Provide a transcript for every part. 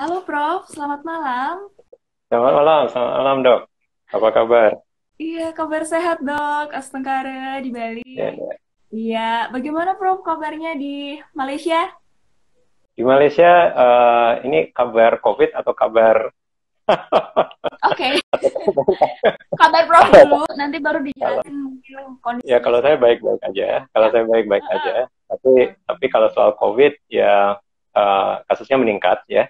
Halo Prof, selamat malam. Selamat malam dok. Apa kabar? Iya, kabar sehat dok, Astengkara di Bali. Ya, ya. Iya, bagaimana Prof kabarnya di Malaysia? Di Malaysia ini kabar COVID atau kabar Oke, kabar Prof dulu, nanti baru kalau dijelasin mungkin ya kondisinya kalau saya seperti apa. baik-baik aja. Kalau Ya, saya baik-baik aja. Tapi oke. tapi kalau soal COVID ya kasusnya meningkat ya.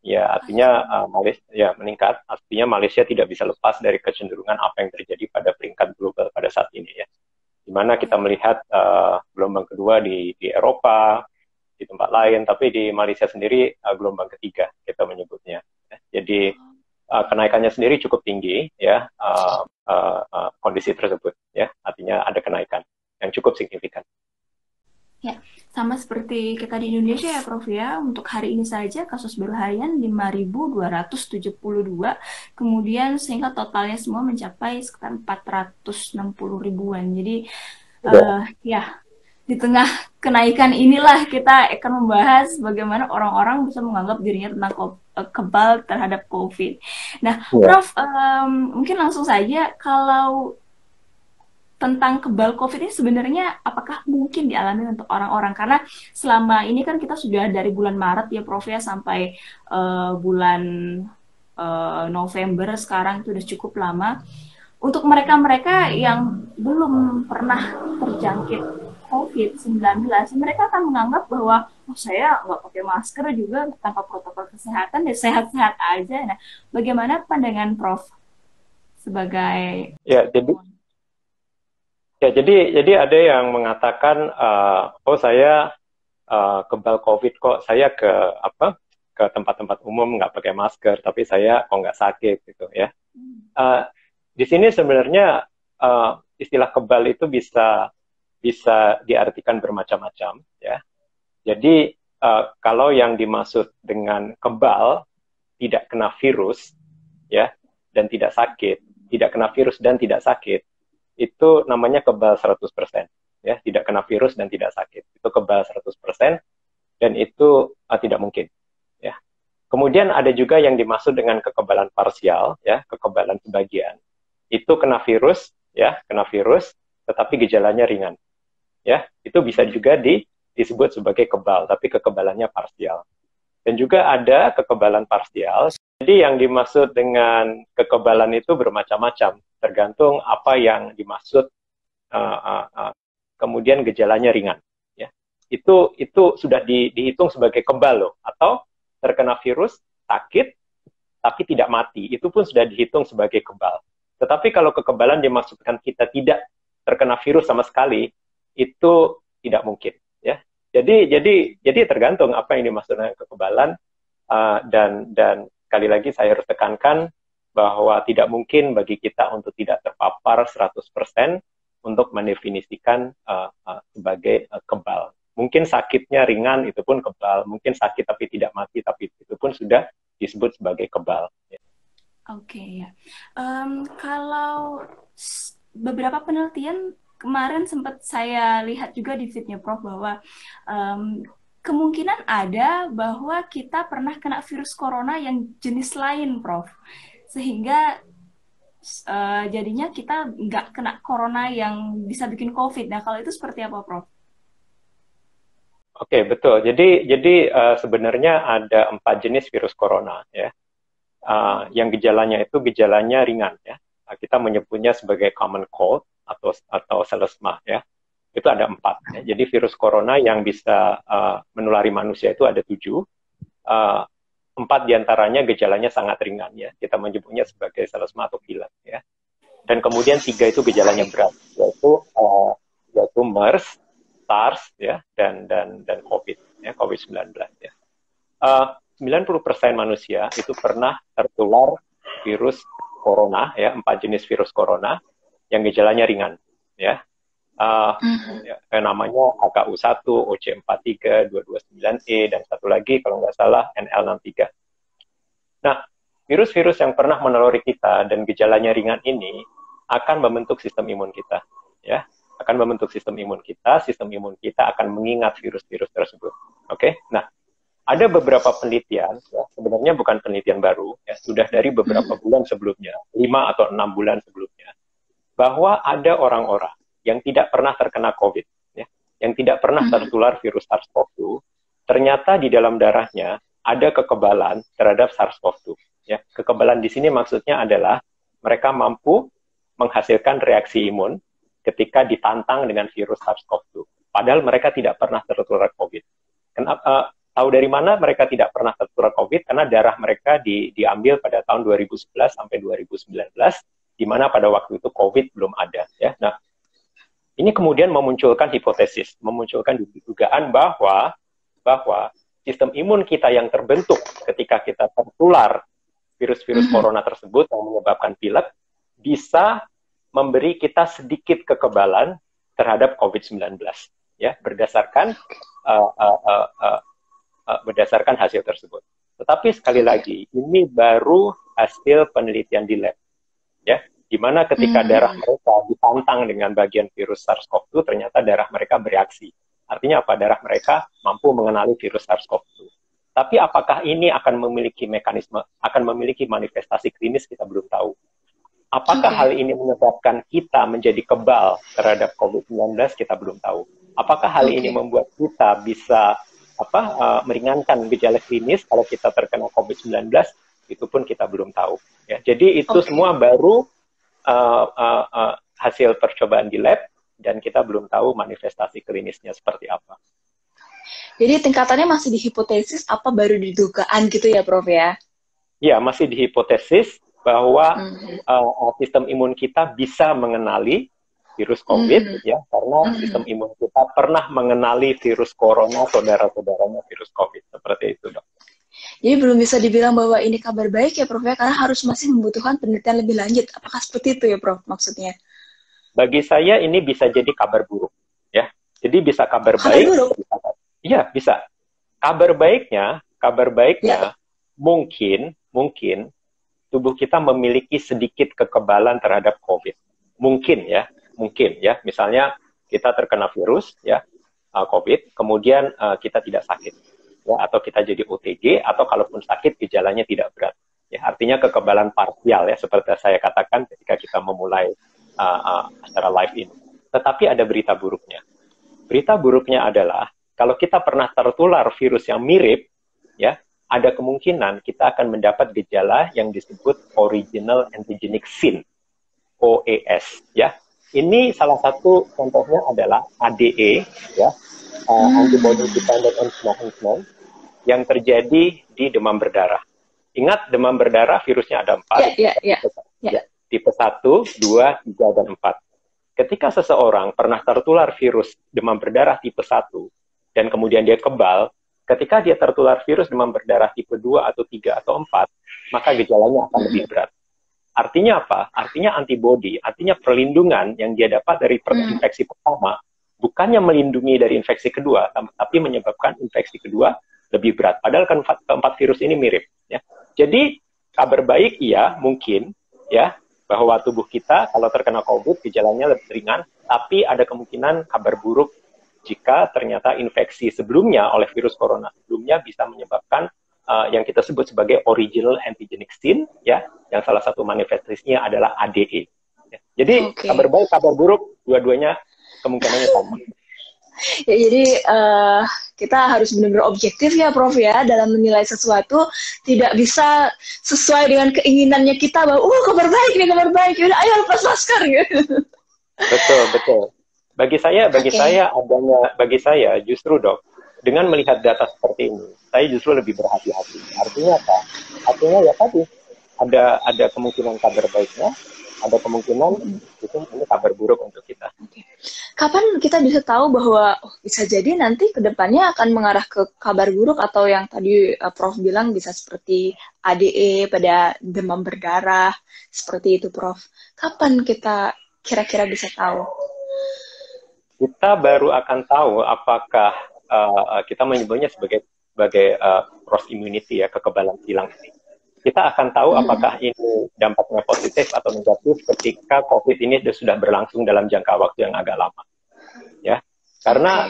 Ya artinya Malaysia ya meningkat. Artinya Malaysia tidak bisa lepas dari kecenderungan apa yang terjadi pada peringkat global pada saat ini ya. Di mana kita Ya. melihat gelombang kedua di Eropa, di tempat lain, tapi di Malaysia sendiri gelombang ketiga kita menyebutnya. Jadi kenaikannya sendiri cukup tinggi ya kondisi tersebut ya, artinya ada kenaikan yang cukup signifikan. Ya, sama seperti kita di Indonesia ya Prof ya. Untuk hari ini saja kasus baru harian 5.272, kemudian sehingga totalnya semua mencapai sekitar 460 ribuan. Jadi Ya, ya, di tengah kenaikan inilah kita akan membahas bagaimana orang-orang bisa menganggap dirinya tentang kebal terhadap COVID. Nah, ya. Prof, mungkin langsung saja kalau tentang kebal COVID ini sebenarnya apakah mungkin dialami untuk orang-orang? Karena selama ini kan kita sudah dari bulan Maret ya Prof ya sampai bulan November sekarang itu udah cukup lama. Untuk mereka-mereka yang belum pernah terjangkit COVID-19, mereka akan menganggap bahwa oh, saya nggak pakai masker juga tanpa protokol kesehatan, ya sehat-sehat aja. Nah, bagaimana pandangan Prof sebagai Ya, jadi ada yang mengatakan oh saya kebal COVID kok, saya ke apa ke tempat-tempat umum nggak pakai masker, tapi saya kok nggak sakit gitu ya. Uh, di sini sebenarnya istilah kebal itu bisa bisa diartikan bermacam-macam ya. Jadi kalau yang dimaksud dengan kebal tidak kena virus ya dan tidak sakit, tidak kena virus dan tidak sakit, itu namanya kebal 100% ya, tidak kena virus dan tidak sakit. Itu kebal 100% dan itu tidak mungkin ya. Kemudian ada juga yang dimaksud dengan kekebalan parsial ya, kekebalan sebagian. Itu kena virus ya, kena virus tetapi gejalanya ringan ya. Itu bisa juga disebut sebagai kebal tapi kekebalannya parsial. Dan juga ada kekebalan parsial. Jadi yang dimaksud dengan kekebalan itu bermacam-macam, tergantung apa yang dimaksud. Uh, uh, uh, Kemudian gejalanya ringan. Ya, itu sudah dihitung sebagai kebal loh, atau terkena virus sakit tapi tidak mati, itu pun sudah dihitung sebagai kebal. Tetapi kalau kekebalan dimaksudkan kita tidak terkena virus sama sekali, itu tidak mungkin. Ya, jadi tergantung apa yang dimaksud dengan kekebalan. Dan sekali lagi saya harus tekankan bahwa tidak mungkin bagi kita untuk tidak terpapar 100% untuk mendefinisikan sebagai kebal. Mungkin sakitnya ringan, itu pun kebal. Mungkin sakit tapi tidak mati, tapi itu pun sudah disebut sebagai kebal. Oke ya. Kalau beberapa penelitian kemarin sempat saya lihat juga di feednya Prof bahwa em, kemungkinan ada bahwa kita pernah kena virus corona yang jenis lain, Prof. Sehingga jadinya kita nggak kena corona yang bisa bikin COVID. Nah, kalau itu seperti apa, Prof? Oke, betul. Jadi sebenarnya ada 4 jenis virus corona ya. Yang gejalanya ringan ya. Kita menyebutnya sebagai common cold atau selesma ya. Itu ada 4. Ya. Jadi virus corona yang bisa menulari manusia itu ada 7. Uh, 4 diantaranya gejalanya sangat ringan ya. Kita menyebutnya sebagai selesma atau pilek ya. Dan kemudian 3 itu gejalanya berat, yaitu MERS, SARS ya, dan COVID ya, COVID-19 ya. 90% manusia itu pernah tertular virus corona ya, 4 jenis virus corona yang gejalanya ringan ya. Uh, Namanya HKU1, OC43, 229E, dan satu lagi kalau nggak salah NL63. Nah, virus-virus yang pernah meneluri kita dan gejalanya ringan ini akan membentuk sistem imun kita, ya, akan membentuk sistem imun kita. Sistem imun kita akan mengingat virus-virus tersebut. Oke, nah Ada beberapa penelitian, ya, sebenarnya bukan penelitian baru, ya, sudah dari beberapa bulan sebelumnya, 5 atau 6 bulan sebelumnya, bahwa ada orang-orang yang tidak pernah terkena COVID, ya, yang tidak pernah tertular virus SARS-CoV-2, ternyata di dalam darahnya ada kekebalan terhadap SARS-CoV-2. Ya. Kekebalan di sini maksudnya adalah mereka mampu menghasilkan reaksi imun ketika ditantang dengan virus SARS-CoV-2. Padahal mereka tidak pernah tertular COVID. Kenapa? Tahu dari mana mereka tidak pernah tertular COVID? Karena darah mereka diambil pada tahun 2011 sampai 2019, di mana pada waktu itu COVID belum ada. Ya. Nah, ini kemudian memunculkan hipotesis, memunculkan dugaan bahwa sistem imun kita yang terbentuk ketika kita tertular virus-virus corona tersebut yang menyebabkan pilek bisa memberi kita sedikit kekebalan terhadap COVID-19, ya, berdasarkan hasil tersebut. Tetapi sekali lagi, ini baru hasil penelitian di lab, ya, di mana ketika darah mereka ditantang dengan bagian virus SARS-CoV-2, ternyata darah mereka bereaksi. Artinya apa? Darah mereka mampu mengenali virus SARS-CoV-2. Tapi apakah ini akan memiliki mekanisme, akan memiliki manifestasi klinis, kita belum tahu. Apakah hal ini menyebabkan kita menjadi kebal terhadap COVID-19, kita belum tahu. Apakah hal ini membuat kita bisa meringankan gejala klinis kalau kita terkena COVID-19, itu pun kita belum tahu. Ya, jadi itu semua baru hasil percobaan di lab, dan kita belum tahu manifestasi klinisnya seperti apa. Jadi tingkatannya masih di hipotesis, apa baru di dugaan gitu ya, Prof ya? Ya, masih di hipotesis bahwa sistem imun kita bisa mengenali virus COVID, ya, karena sistem imun kita pernah mengenali virus corona, saudara-saudaranya virus COVID, seperti itu, Dok. Jadi belum bisa dibilang bahwa ini kabar baik ya, Prof ya, karena harus masih membutuhkan penelitian lebih lanjut. Apakah seperti itu ya, Prof, maksudnya? Bagi saya ini bisa jadi kabar buruk, ya. Jadi bisa kabar Kabar baik. buruk? Iya, bisa. Kabar baiknya ya, mungkin tubuh kita memiliki sedikit kekebalan terhadap COVID. Mungkin ya. Misalnya kita terkena virus, ya, COVID, kemudian kita tidak sakit, ya, atau kita jadi OTG, atau kalaupun sakit gejalanya tidak berat. Ya, artinya kekebalan parsial, ya, seperti saya katakan ketika kita memulai acara live ini. Tetapi ada berita buruknya. Berita buruknya adalah kalau kita pernah tertular virus yang mirip, ya, ada kemungkinan kita akan mendapat gejala yang disebut original antigenic sin, OAS, ya. Ini salah satu contohnya adalah ADE, ya, antibody dependent enhancement, yang terjadi di demam berdarah. Ingat, demam berdarah virusnya ada 4, tipe 1, 2, 3, dan 4. Ketika seseorang pernah tertular virus demam berdarah tipe 1, dan kemudian dia kebal, ketika dia tertular virus demam berdarah tipe 2 atau 3 atau 4, maka gejalanya akan lebih berat. Artinya apa? Artinya antibodi, artinya perlindungan yang dia dapat dari infeksi pertama, bukannya melindungi dari infeksi kedua, tapi menyebabkan infeksi kedua lebih berat. Padahal kan keempat virus ini mirip. Ya. Jadi, kabar baik iya, mungkin, ya, bahwa tubuh kita kalau terkena COVID, gejalanya lebih ringan, tapi ada kemungkinan kabar buruk jika ternyata infeksi sebelumnya oleh virus corona sebelumnya bisa menyebabkan yang kita sebut sebagai original antigenic sin, ya, yang salah satu manifestasinya adalah ADE. Ya. Jadi kabar baik, kabar buruk, dua-duanya kemungkinannya sama. Ya, jadi kita harus benar-benar objektif ya, Prof ya, dalam menilai sesuatu. Tidak bisa sesuai dengan keinginannya kita bahwa kabar baik nih, kabar baik, yaudah ayo lepas masker gitu. Betul. Bagi saya justru, Dok, dengan melihat data seperti ini, saya justru lebih berhati-hati. Artinya apa? Artinya ya tadi, ada kemungkinan kabar baiknya, ada kemungkinan itu ini kabar buruk untuk kita. Kapan kita bisa tahu bahwa bisa jadi nanti ke depannya akan mengarah ke kabar buruk, atau yang tadi Prof bilang bisa seperti ADE pada demam berdarah, seperti itu, Prof. Kapan kita kira-kira bisa tahu? Kita baru akan tahu apakah kita menyebutnya sebagai cross immunity, ya, kekebalan silang ini. Kita akan tahu apakah ini dampaknya positif atau negatif ketika COVID ini sudah berlangsung dalam jangka waktu yang agak lama, ya. Karena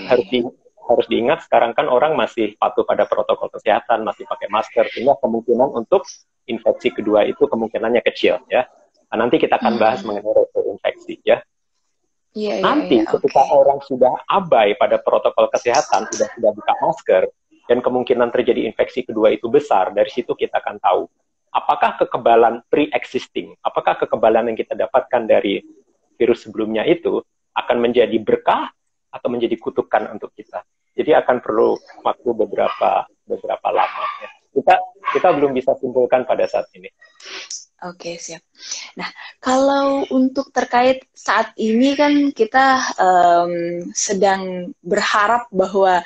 harus diingat sekarang kan orang masih patuh pada protokol kesehatan, masih pakai masker, sehingga kemungkinan untuk infeksi kedua itu kemungkinannya kecil ya. Nah, nanti kita akan bahas mengenai resiko infeksi ya. Iya, iya, Nanti iya, ketika oke. orang sudah abai pada protokol kesehatan, sudah buka masker, dan kemungkinan terjadi infeksi kedua itu besar, dari situ kita akan tahu apakah kekebalan pre-existing, apakah kekebalan yang kita dapatkan dari virus sebelumnya itu akan menjadi berkah atau menjadi kutukan untuk kita. Jadi akan perlu waktu beberapa lama. Ya. Kita belum bisa simpulkan pada saat ini. Oke, siap. Nah, kalau untuk terkait saat ini kan kita sedang berharap bahwa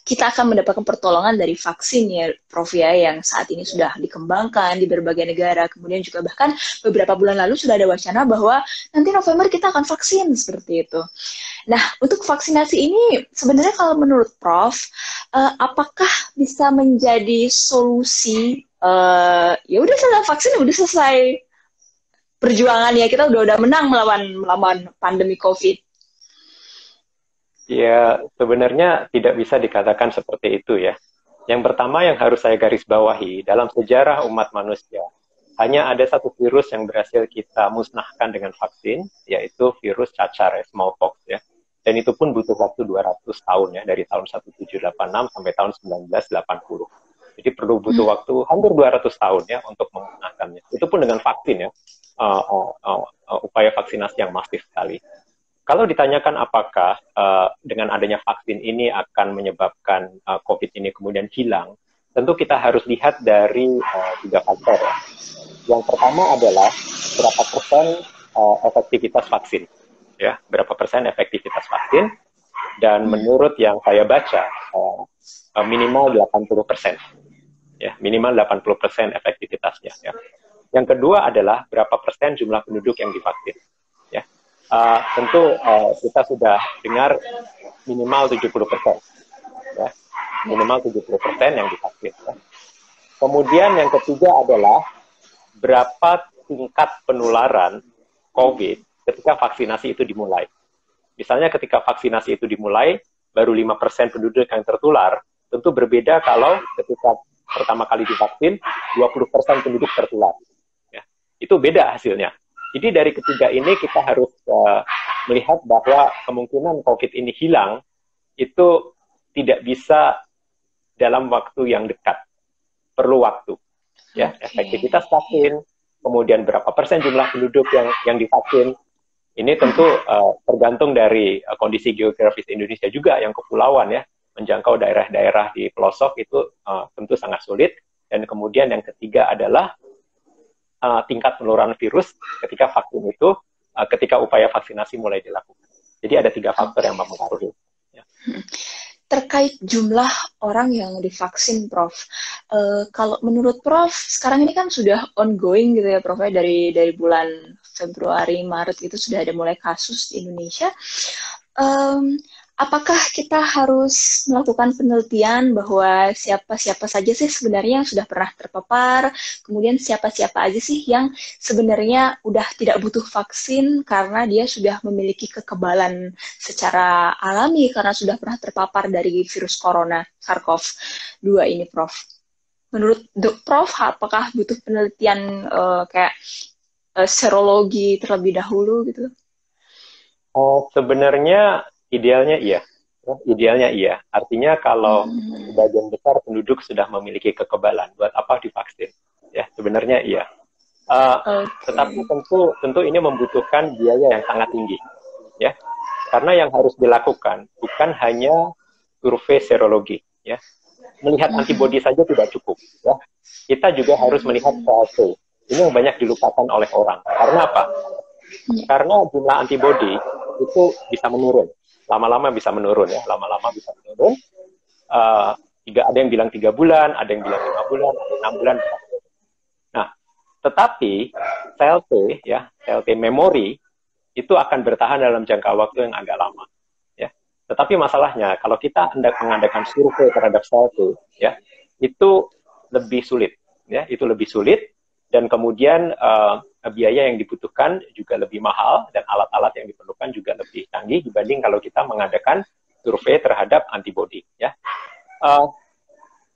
kita akan mendapatkan pertolongan dari vaksin ya, Prof ya, yang saat ini sudah dikembangkan di berbagai negara. Kemudian juga bahkan beberapa bulan lalu sudah ada wacana bahwa nanti November kita akan vaksin seperti itu. Nah, untuk vaksinasi ini sebenarnya kalau menurut Prof, apakah bisa menjadi solusi? Ya udah selesai vaksin, udah selesai perjuangan ya, kita udah menang melawan pandemi COVID. Ya, sebenarnya tidak bisa dikatakan seperti itu ya. Yang pertama yang harus saya garis bawahi, dalam sejarah umat manusia, hanya ada satu virus yang berhasil kita musnahkan dengan vaksin, yaitu virus cacar, smallpox ya. Dan itu pun butuh waktu 200 tahun ya, dari tahun 1786 sampai tahun 1980. Jadi perlu butuh waktu hampir 200 tahun ya untuk memusnahkannya. Itu pun dengan vaksin ya, upaya vaksinasi yang masif sekali. Kalau ditanyakan apakah dengan adanya vaksin ini akan menyebabkan COVID ini kemudian hilang, tentu kita harus lihat dari 3 faktor. Ya. Yang pertama adalah berapa persen efektivitas vaksin, ya, berapa persen efektivitas vaksin, dan menurut yang saya baca minimal 80%, ya, minimal 80% efektivitasnya. Ya. Yang kedua adalah berapa persen jumlah penduduk yang divaksin. Ya. Tentu kita sudah dengar minimal 70%, ya, minimal 70% yang divaksin. Ya. Kemudian yang ketiga adalah berapa tingkat penularan COVID ketika vaksinasi itu dimulai. Misalnya ketika vaksinasi itu dimulai, baru 5% penduduk yang tertular, tentu berbeda kalau ketika pertama kali divaksin, 20% penduduk tertular. Ya. Itu beda hasilnya. Jadi dari ketiga ini kita harus melihat bahwa kemungkinan COVID ini hilang itu tidak bisa dalam waktu yang dekat. Perlu waktu. Ya, efektivitas vaksin, kemudian berapa persen jumlah penduduk yang divaksin. Ini tentu tergantung dari kondisi geografis Indonesia juga yang kepulauan ya, menjangkau daerah-daerah di pelosok itu tentu sangat sulit. Dan kemudian yang ketiga adalah tingkat penularan virus ketika vaksin itu, ketika upaya vaksinasi mulai dilakukan. Jadi ada 3 faktor yang mempengaruhi. Ya. Terkait jumlah orang yang divaksin, Prof. Kalau menurut Prof, sekarang ini kan sudah ongoing gitu ya, Prof. Dari bulan Februari, Maret itu sudah ada mulai kasus di Indonesia. Apakah kita harus melakukan penelitian bahwa siapa-siapa saja sih sebenarnya yang sudah pernah terpapar, kemudian siapa-siapa aja sih yang sebenarnya udah tidak butuh vaksin karena dia sudah memiliki kekebalan secara alami karena sudah pernah terpapar dari virus corona SARS-CoV-2 ini, Prof. Menurut Prof, apakah butuh penelitian kayak serologi terlebih dahulu gitu? Sebenarnya idealnya iya. Idealnya iya. Artinya kalau sebagian besar penduduk sudah memiliki kekebalan, buat apa divaksin? Ya, sebenarnya iya. Tetapi tentu ini membutuhkan biaya yang sangat tinggi. Ya. Karena yang harus dilakukan bukan hanya survei serologi. Ya. Melihat antibodi saja tidak cukup. Ya. Kita juga harus melihat CLC. Ini yang banyak dilupakan oleh orang. Karena apa? Karena jumlah antibodi itu bisa menurun. Lama-lama bisa menurun ya, lama-lama bisa menurun. Ada yang bilang 3 bulan, ada yang bilang 5 bulan, ada yang 6 bulan. Nah, tetapi sel T ya, sel T memori itu akan bertahan dalam jangka waktu yang agak lama. Ya. Tetapi masalahnya kalau kita mengadakan survei terhadap sel T ya, itu lebih sulit. Ya, itu lebih sulit dan kemudian biaya yang dibutuhkan juga lebih mahal dan alat-alat yang diperlukan juga lebih canggih dibanding kalau kita mengadakan survei terhadap antibodi ya.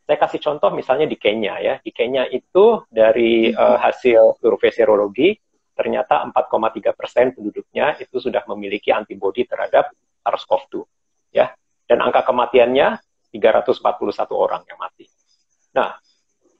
Saya kasih contoh misalnya di Kenya ya. Di Kenya itu dari hasil survei serologi ternyata 4,3% penduduknya itu sudah memiliki antibodi terhadap SARS-CoV-2 ya. Dan angka kematiannya 341 orang yang mati. Nah,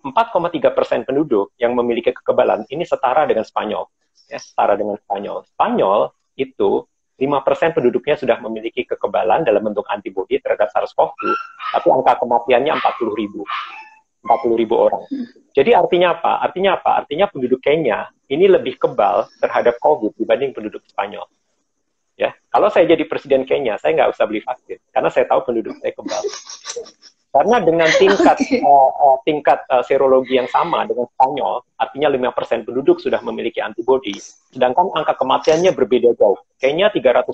4,3% penduduk yang memiliki kekebalan ini setara dengan Spanyol. Ya, setara dengan Spanyol. Spanyol itu 5% penduduknya sudah memiliki kekebalan dalam bentuk antibodi terhadap SARS-CoV-2, tapi angka kematiannya 40.000 orang. Jadi artinya apa? Artinya penduduk Kenya ini lebih kebal terhadap COVID dibanding penduduk Spanyol. Ya, kalau saya jadi presiden Kenya, saya nggak usah beli vaksin, karena saya tahu penduduk saya kebal. Karena dengan tingkat serologi yang sama dengan Spanyol, artinya 5% penduduk sudah memiliki antibodi, sedangkan angka kematiannya berbeda jauh. Kenya 341.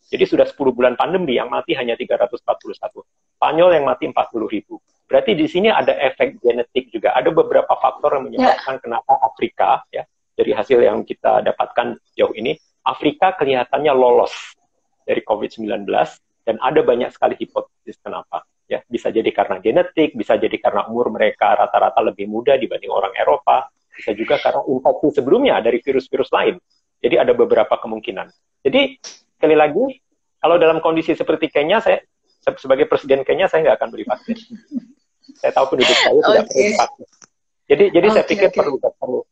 Jadi sudah 10 bulan pandemi yang mati hanya 341. Spanyol yang mati 40.000. Berarti di sini ada efek genetik juga. Ada beberapa faktor yang menyebabkan kenapa Afrika, ya, dari hasil yang kita dapatkan jauh ini, Afrika kelihatannya lolos dari COVID-19 dan ada banyak sekali hipotesis kenapa. Ya, bisa jadi karena genetik, bisa jadi karena umur mereka rata-rata lebih muda dibanding orang Eropa, bisa juga karena infeksi sebelumnya dari virus-virus lain. Jadi ada beberapa kemungkinan. Jadi sekali lagi, kalau dalam kondisi seperti Kenya, saya sebagai presiden Kenya saya nggak akan beli vaksin. Saya tahu penduduk saya tidak perlu vaksin. Jadi saya pikir perlu.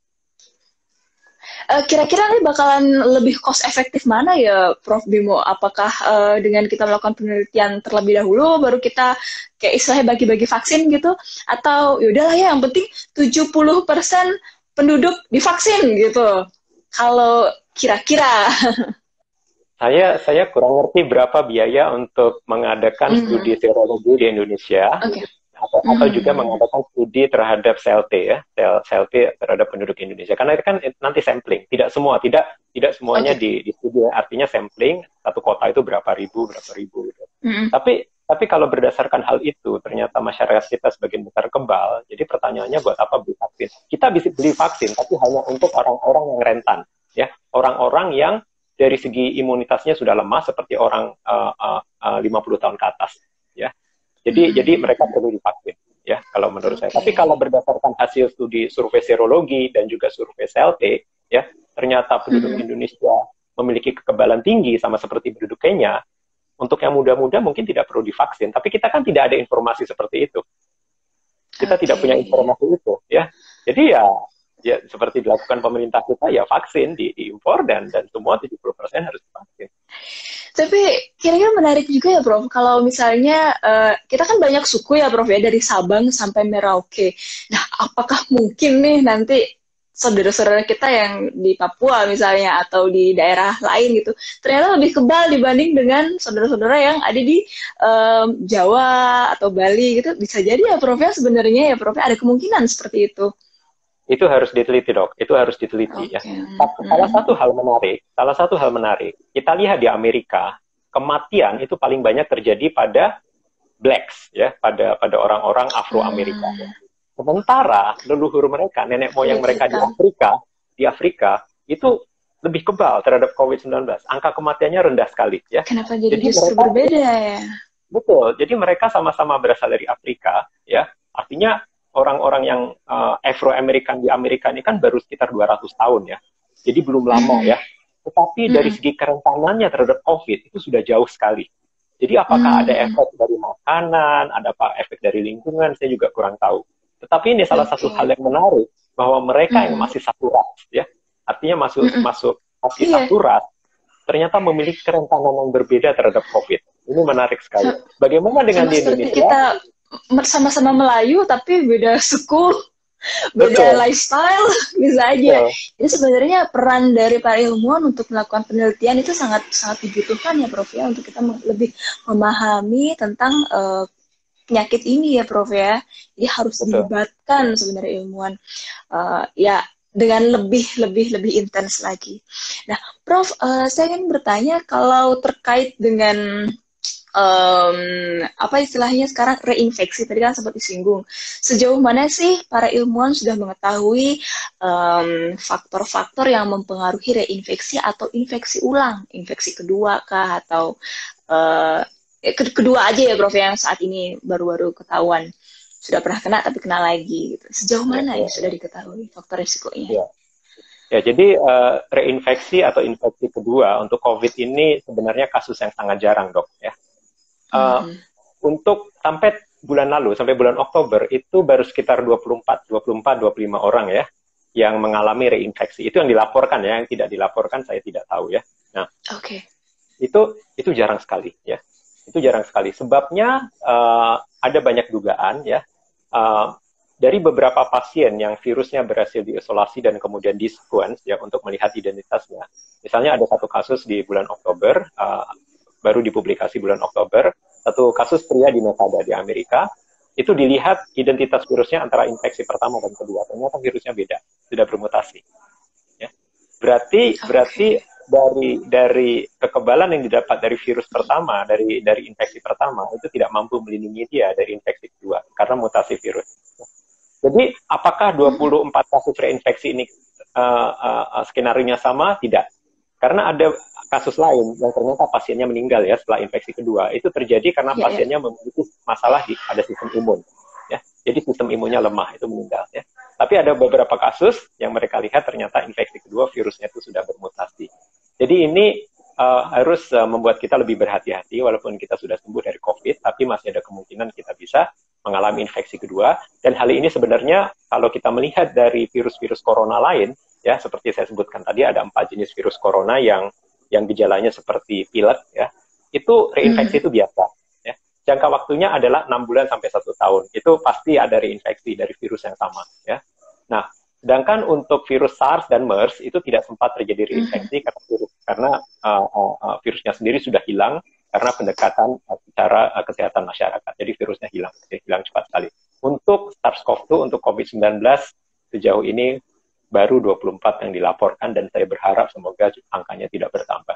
Kira-kira nih bakalan lebih cost efektif mana ya, Prof Bimo? Apakah dengan kita melakukan penelitian terlebih dahulu, baru kita kayak istilahnya bagi-bagi vaksin gitu? Atau yaudahlah ya, yang penting 70% penduduk divaksin gitu? Kalau kira-kira. Saya kurang ngerti berapa biaya untuk mengadakan studi serologi di Indonesia. Atau juga mengadakan studi terhadap sel T ya, sel T terhadap penduduk Indonesia. Karena itu kan nanti sampling, tidak semuanya di studi, artinya sampling satu kota itu berapa ribu gitu. Tapi kalau berdasarkan hal itu, ternyata masyarakat kita sebagian besar kebal. Jadi pertanyaannya buat apa beli vaksin? Kita bisa beli vaksin, tapi hanya untuk orang-orang yang rentan, ya, orang-orang yang dari segi imunitasnya sudah lemah seperti orang 50 tahun ke atas, ya. Jadi mereka perlu divaksin, ya, kalau menurut saya. Tapi kalau berdasarkan hasil studi survei serologi dan juga survei sel T, ya, ternyata penduduk Indonesia memiliki kekebalan tinggi sama seperti penduduk Kenya. Untuk yang muda-muda mungkin tidak perlu divaksin, tapi kita kan tidak ada informasi seperti itu. Kita tidak punya informasi itu, ya. Jadi ya seperti dilakukan pemerintah kita, ya vaksin diimpor dan semua 70% harus divaksin. Tapi kira-kira menarik juga ya, Prof. Kalau misalnya kita kan banyak suku ya, Prof, ya, dari Sabang sampai Merauke. Nah, apakah mungkin nih nanti saudara-saudara kita yang di Papua misalnya atau di daerah lain gitu, ternyata lebih kebal dibanding dengan saudara-saudara yang ada di Jawa atau Bali gitu? Bisa jadi ya, Prof, ya, sebenarnya ya, Prof, ada kemungkinan seperti itu. Itu harus diteliti, Dok. Itu harus diteliti, ya. Salah satu hal menarik. Kita lihat di Amerika, kematian itu paling banyak terjadi pada blacks, ya, pada orang-orang Afro-Amerika. Sementara leluhur mereka, nenek moyang mereka di Afrika itu lebih kebal terhadap COVID-19. Angka kematiannya rendah sekali, ya. Kenapa jadi justru berbeda ya? Betul. Jadi mereka sama-sama berasal dari Afrika, ya. Artinya orang-orang yang Afro-Amerikan di Amerika ini kan baru sekitar 200 tahun ya. Jadi belum lama ya. Tetapi dari segi kerentanannya terhadap COVID itu sudah jauh sekali. Jadi apakah ada efek dari makanan, ada apa efek dari lingkungan, saya juga kurang tahu. Tetapi ini salah satu hal yang menarik, bahwa mereka yang masih satu ras, ya. Artinya masih satu ras, ternyata memiliki kerentanan yang berbeda terhadap COVID. Ini menarik sekali. Bagaimana dengan di Indonesia? Kita sama-sama Melayu tapi beda suku, beda lifestyle, bisa aja. Jadi sebenarnya peran dari para ilmuwan untuk melakukan penelitian itu sangat dibutuhkan ya, Prof, ya, untuk kita lebih memahami tentang penyakit ini ya, Prof, ya. Jadi harus dilibatkan sebenarnya ilmuwan ya dengan lebih intens lagi. Nah, Prof, saya ingin bertanya kalau terkait dengan apa istilahnya sekarang reinfeksi, tadi kan sempat disinggung. Sejauh mana sih para ilmuwan sudah mengetahui faktor-faktor yang mempengaruhi reinfeksi atau infeksi ulang, infeksi kedua kah, atau kedua aja ya Prof yang saat ini baru-baru ketahuan sudah pernah kena tapi kena lagi gitu. Sejauh mana yang sudah diketahui faktor risikonya? Ya, ya jadi reinfeksi atau infeksi kedua untuk COVID ini sebenarnya kasus yang sangat jarang, Dok, ya. Untuk sampai bulan lalu, sampai bulan Oktober, itu baru sekitar 25 orang ya, yang mengalami reinfeksi. Itu yang dilaporkan ya, yang tidak dilaporkan saya tidak tahu ya. Nah, itu jarang sekali ya. Itu jarang sekali. Sebabnya ada banyak dugaan ya. Dari beberapa pasien yang virusnya berhasil diisolasi dan kemudian di-sequence ya untuk melihat identitasnya. Misalnya ada satu kasus di bulan Oktober, baru dipublikasi bulan Oktober, satu kasus pria di Nevada di Amerika, itu dilihat identitas virusnya antara infeksi pertama dan kedua. Ternyata virusnya beda, sudah bermutasi. Ya. Berarti dari kekebalan yang didapat dari virus pertama, dari infeksi pertama, itu tidak mampu melindungi dia dari infeksi kedua, karena mutasi virus. Jadi, apakah 24 kasus reinfeksi ini skenario-nya sama? Tidak. Karena ada kasus lain yang ternyata pasiennya meninggal ya setelah infeksi kedua. Itu terjadi karena pasiennya memiliki masalah pada sistem imun. Ya. Jadi sistem imunnya lemah, itu meninggal. Ya. Tapi ada beberapa kasus yang mereka lihat ternyata infeksi kedua virusnya itu sudah bermutasi. Jadi ini harus membuat kita lebih berhati-hati walaupun kita sudah sembuh dari COVID, tapi masih ada kemungkinan kita bisa mengalami infeksi kedua. Dan hal ini sebenarnya kalau kita melihat dari virus-virus corona lain, ya seperti saya sebutkan tadi ada 4 jenis virus corona yang gejalanya seperti pilek, ya itu reinfeksi itu biasa. Ya. Jangka waktunya adalah 6 bulan sampai 1 tahun. Itu pasti ada reinfeksi dari virus yang sama. Ya. Nah, sedangkan untuk virus SARS dan MERS itu tidak sempat terjadi reinfeksi karena virusnya sendiri sudah hilang karena pendekatan secara kesehatan masyarakat. Jadi virusnya hilang cepat sekali. Untuk SARS-CoV-2, untuk COVID-19 sejauh ini baru 24 yang dilaporkan dan saya berharap semoga angkanya tidak bertambah.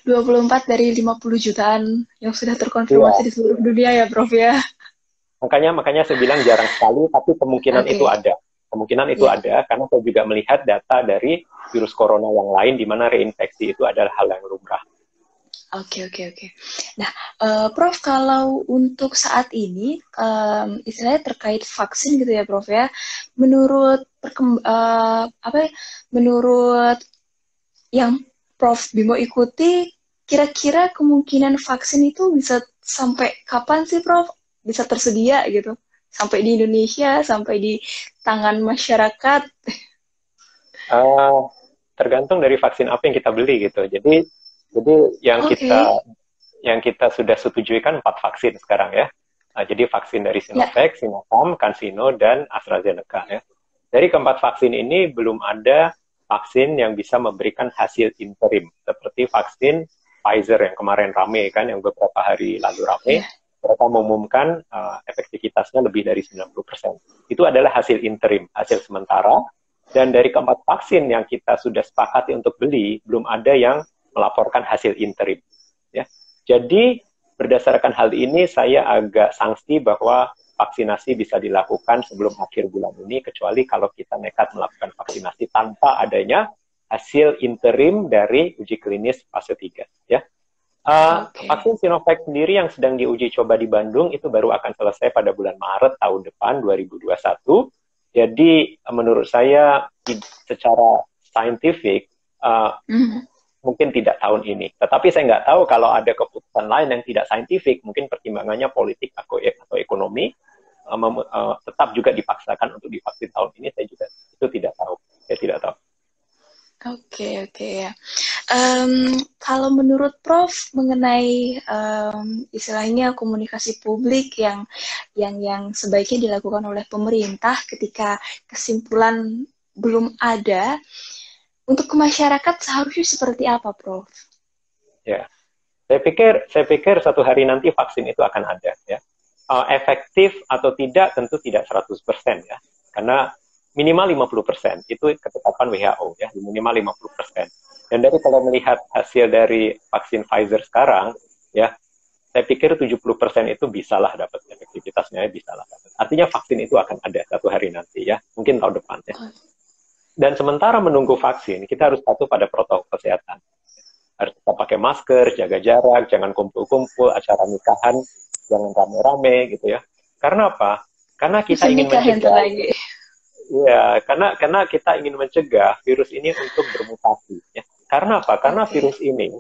24 dari 50 jutaan yang sudah terkonfirmasi di seluruh dunia ya Prof ya. Makanya saya bilang jarang sekali, tapi kemungkinan itu ada. Kemungkinan itu ada, karena saya juga melihat data dari virus corona yang lain, di mana reinfeksi itu adalah hal yang lumrah. Oke. Nah, Prof, kalau untuk saat ini, istilahnya terkait vaksin gitu ya, Prof ya, menurut menurut yang Prof Bimo ikuti, kira-kira kemungkinan vaksin itu bisa sampai kapan sih, Prof? Bisa tersedia gitu? Sampai di Indonesia, sampai di tangan masyarakat? Tergantung dari vaksin apa yang kita beli gitu. Jadi yang kita sudah setujui kan 4 vaksin sekarang ya. Jadi vaksin dari Sinovac, Sinopharm, CanSino, dan AstraZeneca ya. Dari keempat vaksin ini belum ada vaksin yang bisa memberikan hasil interim seperti vaksin Pfizer yang kemarin rame kan, yang beberapa hari lalu rame. Mereka mengumumkan efektivitasnya lebih dari 90%. Itu adalah hasil interim, hasil sementara. Dan dari keempat vaksin yang kita sudah sepakati untuk beli, belum ada yang melaporkan hasil interim. Ya. Jadi, berdasarkan hal ini, saya agak sangsi bahwa vaksinasi bisa dilakukan sebelum akhir bulan ini, kecuali kalau kita nekat melakukan vaksinasi tanpa adanya hasil interim dari uji klinis fase 3. Ya. Vaksin Sinovac sendiri yang sedang diuji coba di Bandung itu baru akan selesai pada bulan Maret tahun depan 2021. Jadi menurut saya secara saintifik mungkin tidak tahun ini. Tetapi saya nggak tahu kalau ada keputusan lain yang tidak saintifik, mungkin pertimbangannya politik atau ekonomi tetap juga dipaksakan untuk divaksin tahun ini. Saya juga itu tidak tahu. Saya tidak tahu. Oke ya. Kalau menurut Prof mengenai istilahnya komunikasi publik yang sebaiknya dilakukan oleh pemerintah ketika kesimpulan belum ada, untuk masyarakat seharusnya seperti apa, Prof? Ya, saya pikir satu hari nanti vaksin itu akan ada. Ya, efektif atau tidak tentu tidak 100% ya, karena minimal 50% itu ketetapan WHO ya, minimal 50%. Dan dari kalau melihat hasil dari vaksin Pfizer sekarang, ya, saya pikir 70% itu bisalah dapat efektivitasnya, bisalah dapat. Artinya vaksin itu akan ada satu hari nanti ya, mungkin tahun depan ya. Dan sementara menunggu vaksin, kita harus patuh pada protokol kesehatan. harus tetap pakai masker, jaga jarak, jangan kumpul-kumpul, acara nikahan jangan rame-rame gitu ya. Karena apa? Karena kita ingin mencegah. Ya, karena kita ingin mencegah virus ini untuk bermutasi. Ya. Karena apa? Karena virus ini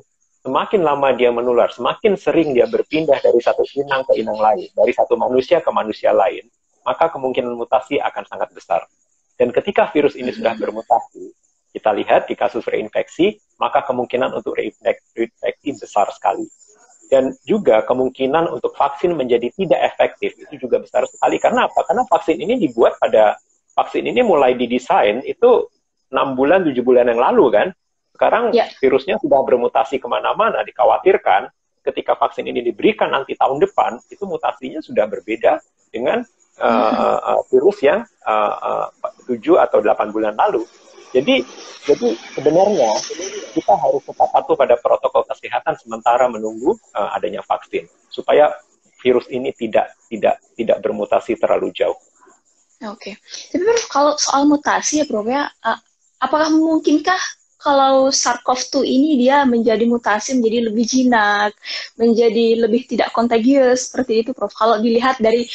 semakin lama dia menular, semakin sering dia berpindah dari satu inang ke inang lain, dari satu manusia ke manusia lain, maka kemungkinan mutasi akan sangat besar. Dan ketika virus ini sudah bermutasi, kita lihat di kasus reinfeksi, maka kemungkinan untuk reinfeksi besar sekali. Dan juga kemungkinan untuk vaksin menjadi tidak efektif itu juga besar sekali. Karena apa? Karena vaksin ini mulai didesain itu 6 bulan, 7 bulan yang lalu kan. Sekarang virusnya sudah bermutasi kemana-mana, dikhawatirkan ketika vaksin ini diberikan nanti tahun depan, itu mutasinya sudah berbeda dengan virus yang 7 atau 8 bulan lalu. Jadi sebenarnya kita harus tetap patuh pada protokol kesehatan sementara menunggu adanya vaksin supaya virus ini tidak bermutasi terlalu jauh. Oke. Tapi Prof, kalau soal mutasi ya Prof ya, apakah mungkinkah kalau SARS-CoV-2 ini dia menjadi mutasi, menjadi lebih jinak, menjadi lebih tidak kontagius, seperti itu Prof. Kalau dilihat dari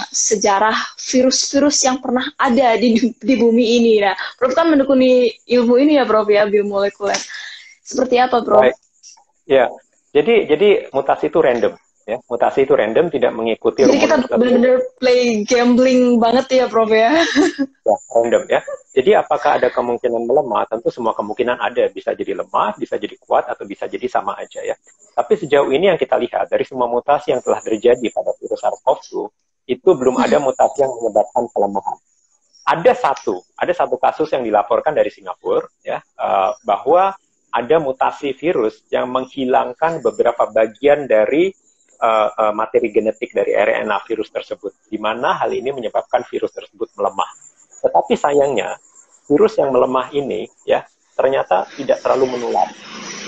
sejarah virus-virus yang pernah ada di bumi ini. Nah, Prof kan menekuni ilmu ini ya Prof ya, biomolekuler. Seperti apa Prof? Baik. Ya, jadi mutasi itu random. Ya, mutasi itu random, tidak mengikuti. Jadi kita benar-benar play gambling banget ya Prof ya? Ya, random ya. Jadi apakah ada kemungkinan melemah? Tentu semua kemungkinan ada. Bisa jadi lemah, bisa jadi kuat, atau bisa jadi sama aja ya. Tapi sejauh ini yang kita lihat, dari semua mutasi yang telah terjadi pada virus SARS-CoV-2, itu belum ada mutasi yang menyebabkan pelemahan. Ada satu kasus yang dilaporkan dari Singapura, ya, bahwa ada mutasi virus yang menghilangkan beberapa bagian dari materi genetik dari RNA virus tersebut, di mana hal ini menyebabkan virus tersebut melemah. Tetapi sayangnya, virus yang melemah ini ya ternyata tidak terlalu menular.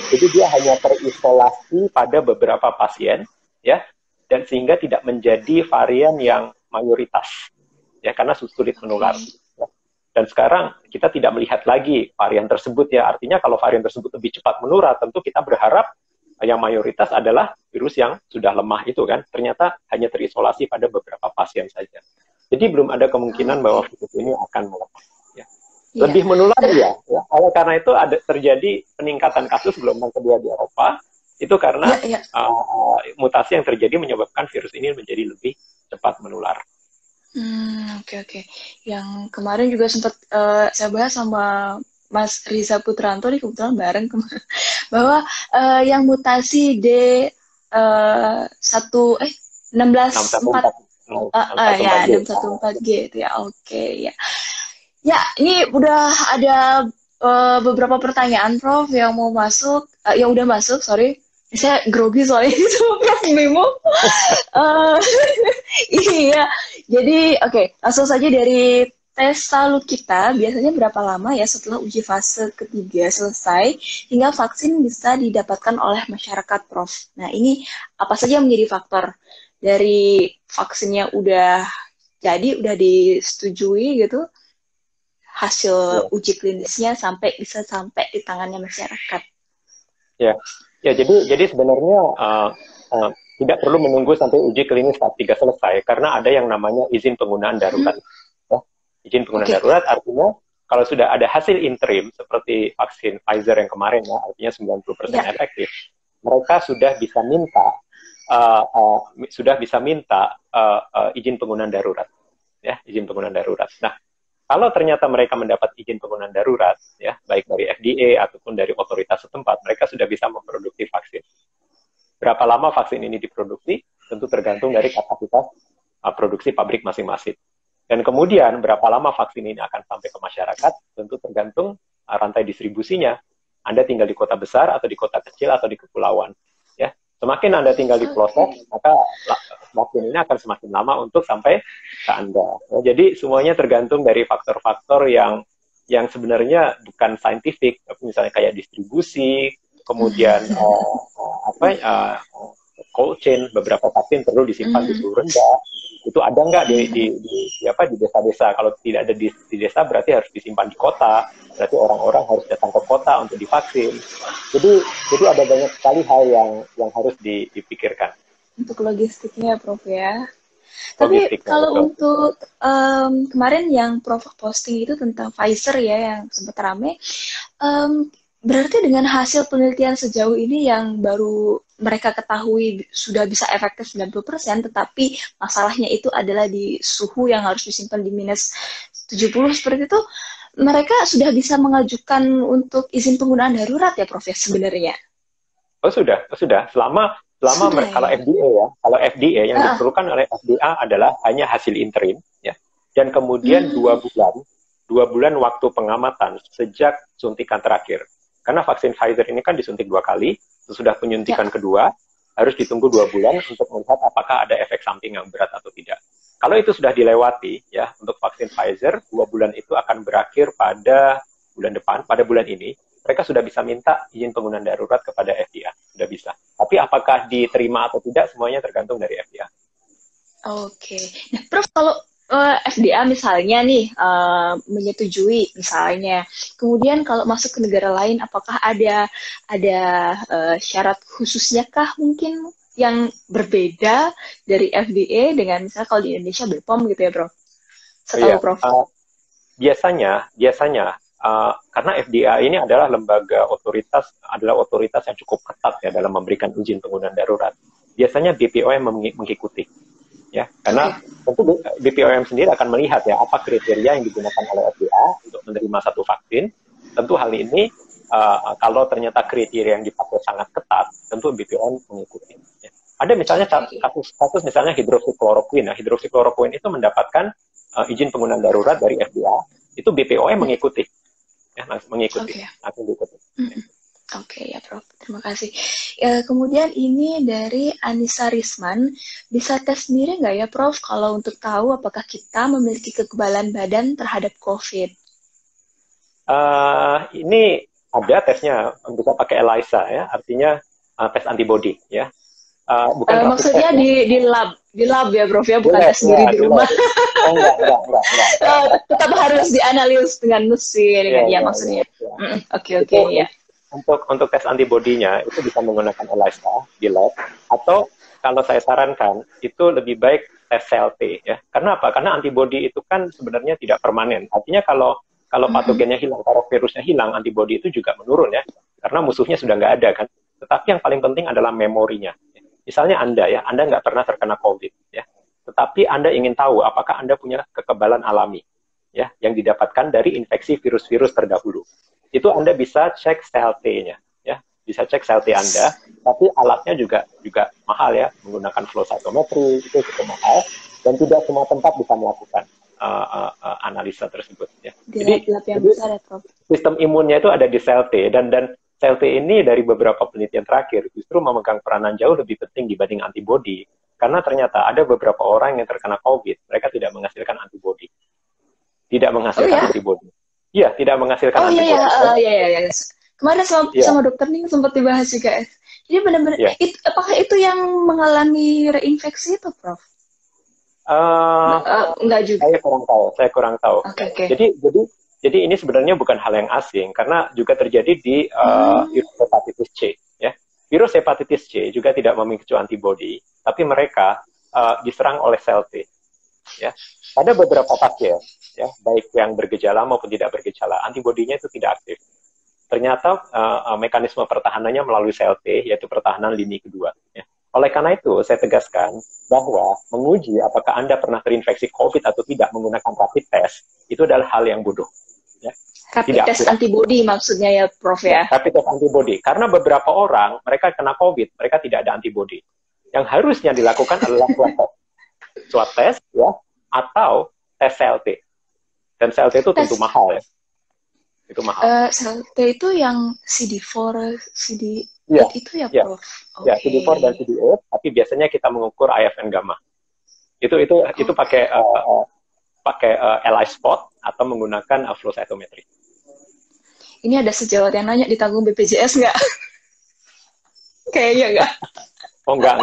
Jadi dia hanya terisolasi pada beberapa pasien, ya, dan sehingga tidak menjadi varian yang mayoritas, ya, karena sulit menular. Ya. Dan sekarang kita tidak melihat lagi varian tersebut, ya. Artinya kalau varian tersebut lebih cepat menular, tentu kita berharap yang mayoritas adalah virus yang sudah lemah itu kan, ternyata hanya terisolasi pada beberapa pasien saja. Jadi belum ada kemungkinan bahwa virus ini akan melemah. Ya. Lebih menular ya. Oleh karena itu ada terjadi peningkatan kasus gelombang kedua di Eropa, itu karena mutasi yang terjadi menyebabkan virus ini menjadi lebih cepat menular. Oke. Yang kemarin juga sempat saya bahas sama Mas Riza Putranto nih, kebetulan bareng bahwa yang mutasi D164G itu ya. Oke ya. Ya, ini udah ada beberapa pertanyaan Prof yang mau masuk, yang udah masuk, sorry. Saya grogi soalnya sama Prof Bimo. Iya. Jadi oke, langsung saja dari tes salut kita, biasanya berapa lama ya setelah uji fase ketiga selesai hingga vaksin bisa didapatkan oleh masyarakat, Prof? Nah, ini apa saja yang menjadi faktor dari vaksinnya udah jadi, udah disetujui gitu, hasil uji klinisnya bisa sampai di tangannya masyarakat? Ya, jadi sebenarnya tidak perlu menunggu sampai uji klinis tahap 3 selesai, karena ada yang namanya izin penggunaan darurat. Izin penggunaan darurat artinya kalau sudah ada hasil interim seperti vaksin Pfizer yang kemarin ya, artinya 90% efektif, mereka sudah bisa minta izin penggunaan darurat, ya, izin penggunaan darurat. Nah, kalau ternyata mereka mendapat izin penggunaan darurat, ya, baik dari FDA ataupun dari otoritas setempat, mereka sudah bisa memproduksi vaksin. Berapa lama vaksin ini diproduksi tentu tergantung dari kapasitas produksi pabrik masing-masing. Dan kemudian berapa lama vaksin ini akan sampai ke masyarakat tentu tergantung rantai distribusinya. Anda tinggal di kota besar atau di kota kecil atau di kepulauan. Ya, semakin Anda tinggal di pelosok, maka vaksin ini akan semakin lama untuk sampai ke Anda. Ya, jadi semuanya tergantung dari faktor-faktor yang sebenarnya bukan saintifik, tapi misalnya kayak distribusi, kemudian cold chain, beberapa vaksin perlu disimpan di suhu rendah. Itu ada nggak di desa-desa? Kalau tidak ada di desa berarti harus disimpan di kota. Berarti orang-orang harus datang ke kota untuk divaksin. Jadi ada banyak sekali hal yang harus dipikirkan. Untuk logistiknya, Prof ya. Tapi kalau untuk kemarin yang Prof posting itu tentang Pfizer ya yang sempat rame, berarti dengan hasil penelitian sejauh ini yang baru mereka ketahui sudah bisa efektif 90%, tetapi masalahnya itu adalah di suhu yang harus disimpan di minus 70 seperti itu, mereka sudah bisa mengajukan untuk izin penggunaan darurat ya Prof ya sebenarnya? Oh sudah. Selama kalau FDA ya, kalau FDA yang diperlukan oleh FDA adalah hanya hasil interim ya, dan kemudian 2 bulan waktu pengamatan sejak suntikan terakhir. Karena vaksin Pfizer ini kan disuntik 2 kali, sesudah penyuntikan kedua harus ditunggu 2 bulan untuk melihat apakah ada efek samping yang berat atau tidak. Kalau itu sudah dilewati ya untuk vaksin Pfizer, 2 bulan itu akan berakhir pada bulan depan, pada bulan ini. Mereka sudah bisa minta izin penggunaan darurat kepada FDA, sudah bisa. Tapi apakah diterima atau tidak, semuanya tergantung dari FDA. Oke. Nah, Prof, kalau FDA misalnya nih menyetujui misalnya, kemudian kalau masuk ke negara lain, apakah ada syarat khususnya kah mungkin yang berbeda dari FDA dengan misalnya kalau di Indonesia BPOM gitu ya, Prof? Setahu Prof. Biasanya karena FDA ini adalah otoritas yang cukup ketat ya dalam memberikan izin penggunaan darurat. Biasanya BPOM mengikuti, ya, karena tentu BPOM sendiri akan melihat ya apa kriteria yang digunakan oleh FDA untuk menerima satu vaksin. Tentu hal ini kalau ternyata kriteria yang dipakai sangat ketat, tentu BPOM mengikuti. Ya. Ada misalnya kasus misalnya hidroksikloroquine. Nah, hidroksikloroquine itu mendapatkan izin penggunaan darurat dari FDA, itu BPOM mengikuti. Ya, langsung mengikuti, langsung diikuti. Oke ya Prof, terima kasih. Kemudian ini dari Anissa Risman, bisa tes sendiri nggak ya Prof kalau untuk tahu apakah kita memiliki kekebalan badan terhadap COVID? Ini ada tesnya, bisa pakai ELISA ya, artinya tes antibody ya. Bukan maksudnya tes, di lab ya Prof ya, bukan tes sendiri di rumah. Enggak. Tetap harus dianalisis dengan mesin kan ya maksudnya. Oke ya. Untuk tes antibodinya itu bisa menggunakan ELISA di lab, atau kalau saya sarankan itu lebih baik tes CLT ya. Karena apa? Karena antibodi itu kan sebenarnya tidak permanen. Artinya kalau patogennya hilang, kalau virusnya hilang, antibodi itu juga menurun ya. Karena musuhnya sudah nggak ada kan. Tetapi yang paling penting adalah memorinya. Misalnya Anda nggak pernah terkena COVID ya. Tetapi Anda ingin tahu apakah Anda punya kekebalan alami ya yang didapatkan dari infeksi virus-virus terdahulu. Itu Anda bisa cek CLT-nya ya. Bisa cek CLT Anda, tapi alatnya juga mahal ya, menggunakan flow cytometry itu cukup mahal dan tidak semua tempat bisa melakukan analisa tersebut ya. Jadi sistem imunnya itu ada di CLT dan CLT ini dari beberapa penelitian terakhir justru memegang peranan jauh lebih penting dibanding antibodi, karena ternyata ada beberapa orang yang terkena COVID, mereka tidak menghasilkan antibodi. Antibodi. Iya, tidak menghasilkan antibodi. Iya. Kemarin sama dokter nih sempat dibahas juga. Jadi benar-benar apakah itu yang mengalami reinfeksi itu, Prof? Enggak juga. Saya kurang tahu. Okay. Jadi ini sebenarnya bukan hal yang asing, karena juga terjadi di virus hepatitis C. Ya. Virus hepatitis C juga tidak memicu antibodi, tapi mereka diserang oleh sel T. Ya. Pada beberapa pasien, ya, baik yang bergejala maupun tidak bergejala, antibodinya itu tidak aktif. Ternyata mekanisme pertahanannya melalui sel T, yaitu pertahanan lini kedua. Ya. Oleh karena itu, saya tegaskan bahwa menguji apakah Anda pernah terinfeksi COVID atau tidak menggunakan rapid test, itu adalah hal yang bodoh. Ya. Rapid test antibody maksudnya ya, Prof ya? Rapid test antibody. Karena beberapa orang, mereka kena COVID, mereka tidak ada antibody. Yang harusnya dilakukan adalah swab test, ya, atau tes CLT. Dan CLT itu tentu mahal ya. Itu mahal. CLT itu yang CD4, itu ya, Prof? Ya, CD4 dan CD8, tapi biasanya kita mengukur IFN gamma. Itu pakai LI spot atau menggunakan flow cytometry. Ini ada sejawat yang nanya, ditanggung BPJS nggak? Kayaknya nggak. Oh enggak.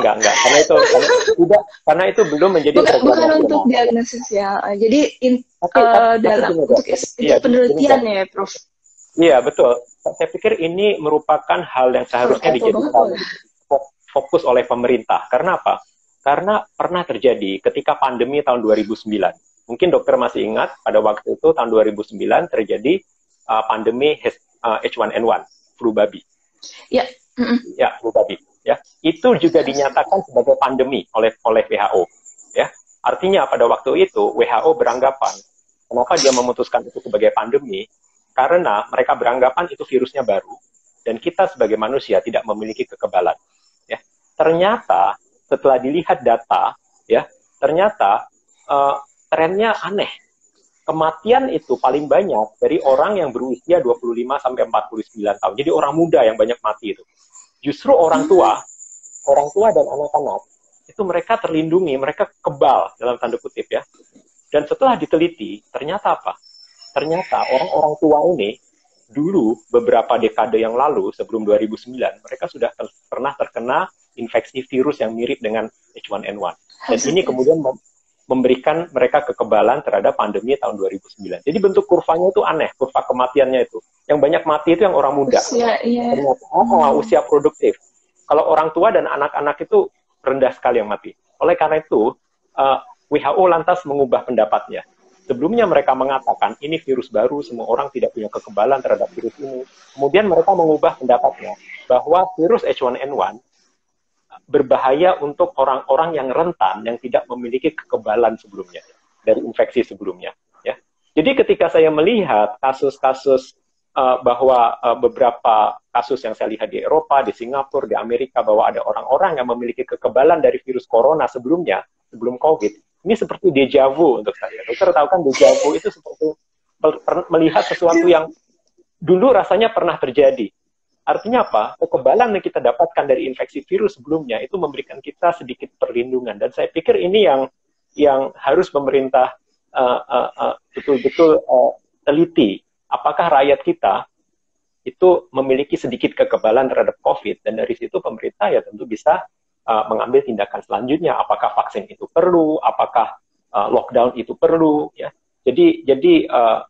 Karena itu belum menjadi Bukan, program bukan untuk nasional. diagnosis ya. Jadi Tapi dalam gini, Dok. untuk Iya, gini, penelitian Dok. ya, Prof. Iya, betul. Saya pikir ini merupakan hal yang Kalau seharusnya Apple banget dijadikan loh. fokus oleh pemerintah. Karena apa? Karena pernah terjadi ketika pandemi tahun 2009. Mungkin dokter masih ingat, pada waktu itu tahun 2009 terjadi pandemi H1N1, flu babi. Ya. Ya, flu babi. Ya, itu juga dinyatakan sebagai pandemi oleh WHO. Ya, artinya pada waktu itu WHO beranggapan, kenapa dia memutuskan itu sebagai pandemi? Karena mereka beranggapan itu virusnya baru dan kita sebagai manusia tidak memiliki kekebalan. Ya, ternyata setelah dilihat data, ya, ternyata trennya aneh. Kematian itu paling banyak dari orang yang berusia 25 sampai 49 tahun. Jadi orang muda yang banyak mati itu. Justru orang tua dan anak-anak itu mereka terlindungi, mereka kebal dalam tanda kutip ya. Dan setelah diteliti, ternyata apa? Ternyata orang-orang tua ini dulu beberapa dekade yang lalu sebelum 2009 mereka sudah pernah terkena infeksi virus yang mirip dengan H1N1. Dan ini kemudian memberikan mereka kekebalan terhadap pandemi tahun 2009. Jadi bentuk kurvanya itu aneh, kurva kematiannya itu. Yang banyak mati itu yang orang muda. Ternyata usia produktif. Kalau orang tua dan anak-anak itu rendah sekali yang mati. Oleh karena itu, WHO lantas mengubah pendapatnya. Sebelumnya mereka mengatakan ini virus baru, semua orang tidak punya kekebalan terhadap virus ini. Kemudian mereka mengubah pendapatnya bahwa virus H1N1 berbahaya untuk orang-orang yang rentan, yang tidak memiliki kekebalan sebelumnya, dari infeksi sebelumnya. Ya. Jadi ketika saya melihat kasus-kasus bahwa beberapa kasus yang saya lihat di Eropa, di Singapura, di Amerika, bahwa ada orang-orang yang memiliki kekebalan dari virus corona sebelumnya, sebelum COVID, ini seperti deja vu untuk saya. Dokter tahu kan deja vu itu seperti melihat sesuatu yang dulu rasanya pernah terjadi. Artinya apa? Kekebalan yang kita dapatkan dari infeksi virus sebelumnya itu memberikan kita sedikit perlindungan. Dan saya pikir ini yang harus pemerintah betul-betul teliti. Apakah rakyat kita itu memiliki sedikit kekebalan terhadap COVID, dan dari situ pemerintah ya tentu bisa mengambil tindakan selanjutnya. Apakah vaksin itu perlu? Apakah lockdown itu perlu? Ya. Jadi